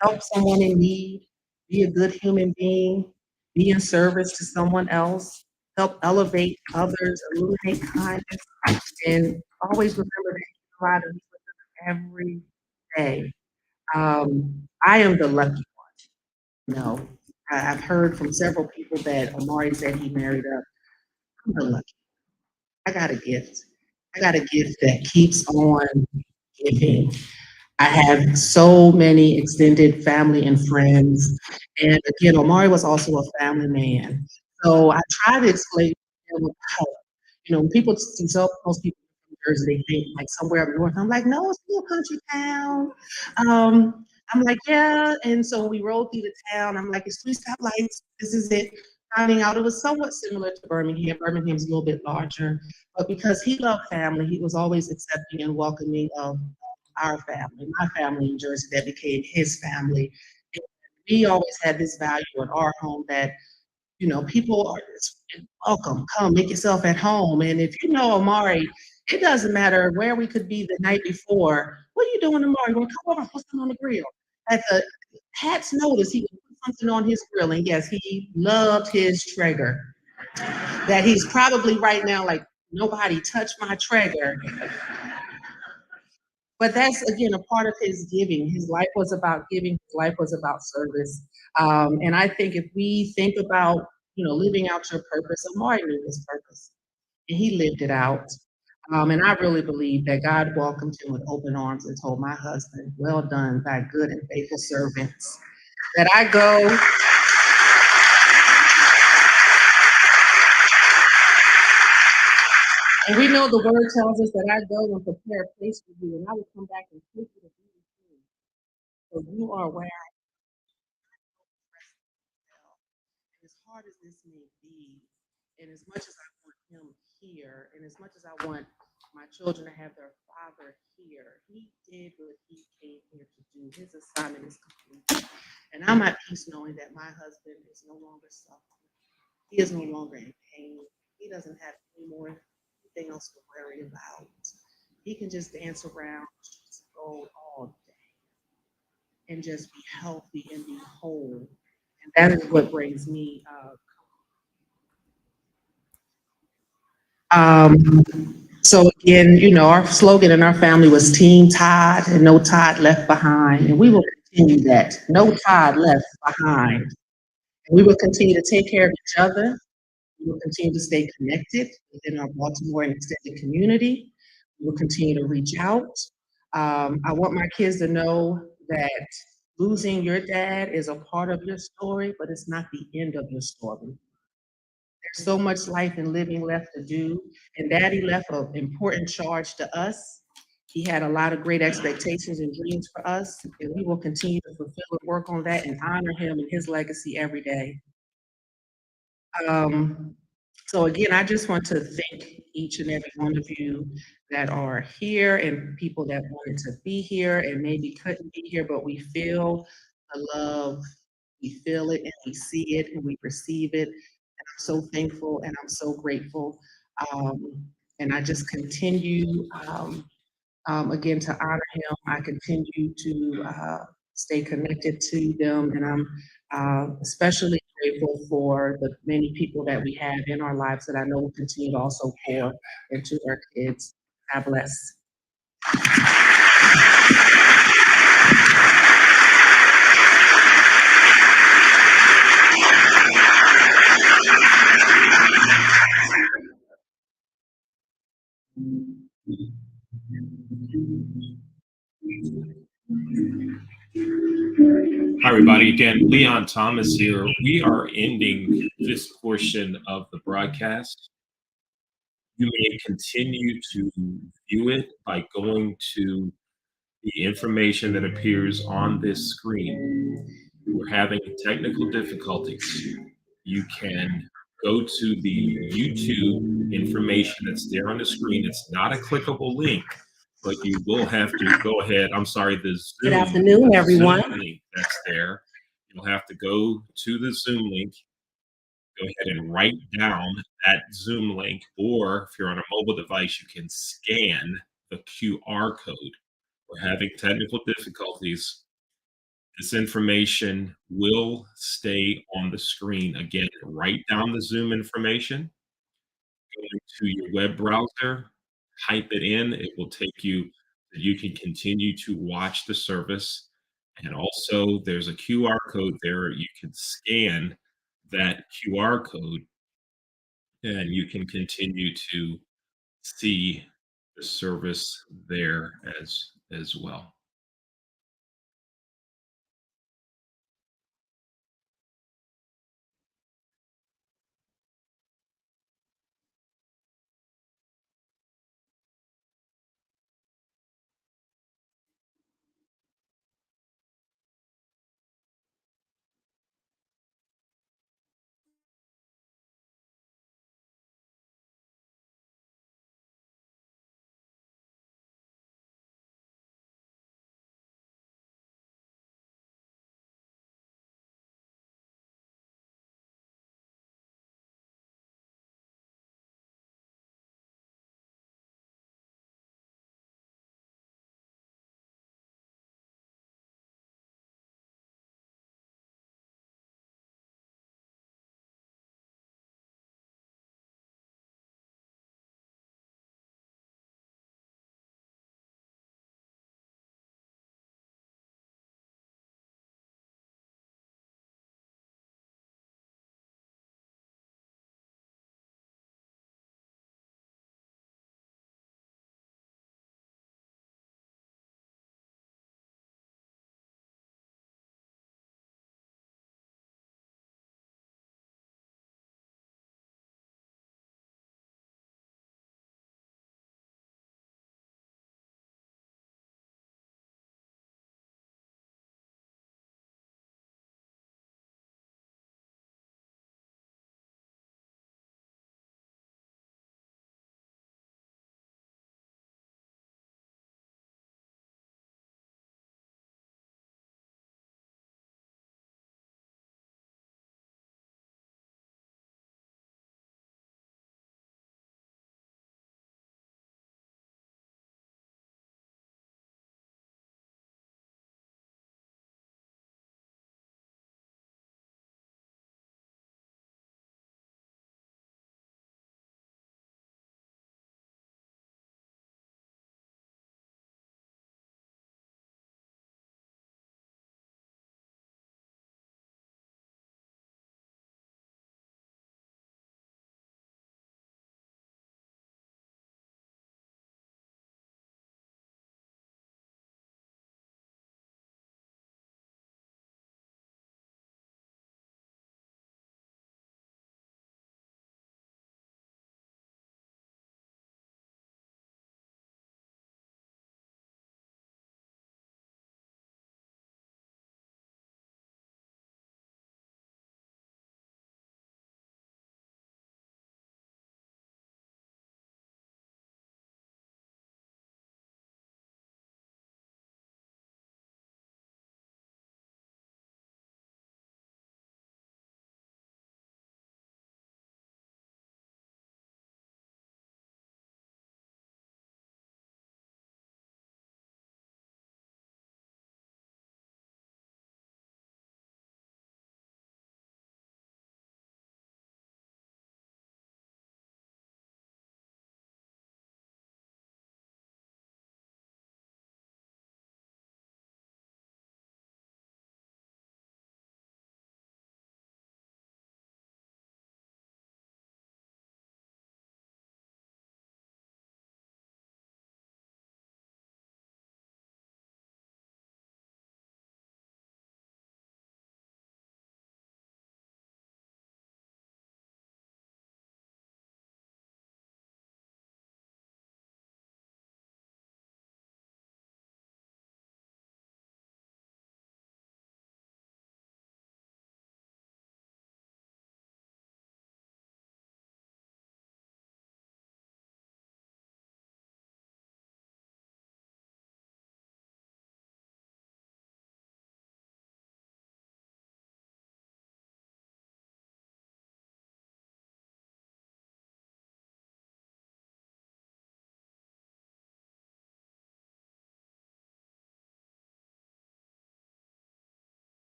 help someone in need, be a good human being, be in service to someone else, help elevate others, illuminate kindness, and always remember that God is with us every day. I am the lucky one. I've heard from several people that Omari said he married up. I'm the lucky. I got a gift. I got a gift that keeps on giving. I have so many extended family and friends. And again, Omari was also a family man. So I try to explain to him about, when people tell most people from Jersey, they think like somewhere up north. I'm like, no, it's still a country town. I'm like, yeah. And so we rolled through the town. I'm like, it's 3 stoplights. This is it. Finding out it was somewhat similar to Birmingham. Birmingham's a little bit larger. But because he loved family, he was always accepting and welcoming of our family, my family in Jersey that became his family. And we always had this value in our home that, people are welcome, come make yourself at home. And if you know Omari, it doesn't matter where we could be the night before. What are you doing tomorrow? You want to come over and put something on the grill? At the hat's notice, he would put something on his grill. And yes, he loved his Traeger. That he's probably right now like, nobody touched my Traeger. But that's, again, a part of his giving. His life was about giving. His life was about service. And I think if we think about, living out your purpose, Omari knew his purpose, and he lived it out. And I really believe that God welcomed him with open arms and told my husband, well done, thy good and faithful servants. That I go. And we know the word tells us that I go and prepare a place for you, and I will come back and take you to be with you. So you are where I am. And as hard as this may be, and as much as I want him here, and as much as I want my children to have their father here, he did what he came here to do. His assignment is complete. And I'm at peace knowing that my husband is no longer suffering. He is no longer in pain. He doesn't have any more anything else to worry about. He can just dance around streets of gold all day and just be healthy and be whole. And that is what brings me so again, our slogan in our family was Team Todd and no Todd left behind. And we will continue that. No Todd left behind. And we will continue to take care of each other. We will continue to stay connected within our Baltimore and extended community. We will continue to reach out. I want my kids to know that losing your dad is a part of your story, but it's not the end of your story. There's so much life and living left to do, and Daddy left an important charge to us. He had a lot of great expectations and dreams for us, and we will continue to fulfill and work on that and honor him and his legacy every day. So again, I just want to thank each and every one of you that are here and people that wanted to be here and maybe couldn't be here, but we feel the love, we feel it and we see it and we receive it. And I'm so thankful and I'm so grateful. And I just continue again to honor him. I continue to stay connected to them, and I'm especially grateful for the many people that we have in our lives that I know will continue to also pour into our kids. God bless. Hi, everybody. Again, Leon Thomas here. We are ending this portion of the broadcast. You may continue to view it by going to the information that appears on this screen. We're having technical difficulties. You can go to the YouTube information that's there on the screen. It's not a clickable link, but you will have to go ahead. I'm sorry, the Zoom. Good afternoon, everyone. Zoom link that's there. You'll have to go to the Zoom link, go ahead and write down that Zoom link, or if you're on a mobile device, you can scan the QR code. We're having technical difficulties. This information will stay on the screen. Again, write down the Zoom information, go into your web browser, type it in. It will take you so you can continue to watch the service. And also, there's a QR code there. You can scan that QR code and you can continue to see the service there as well.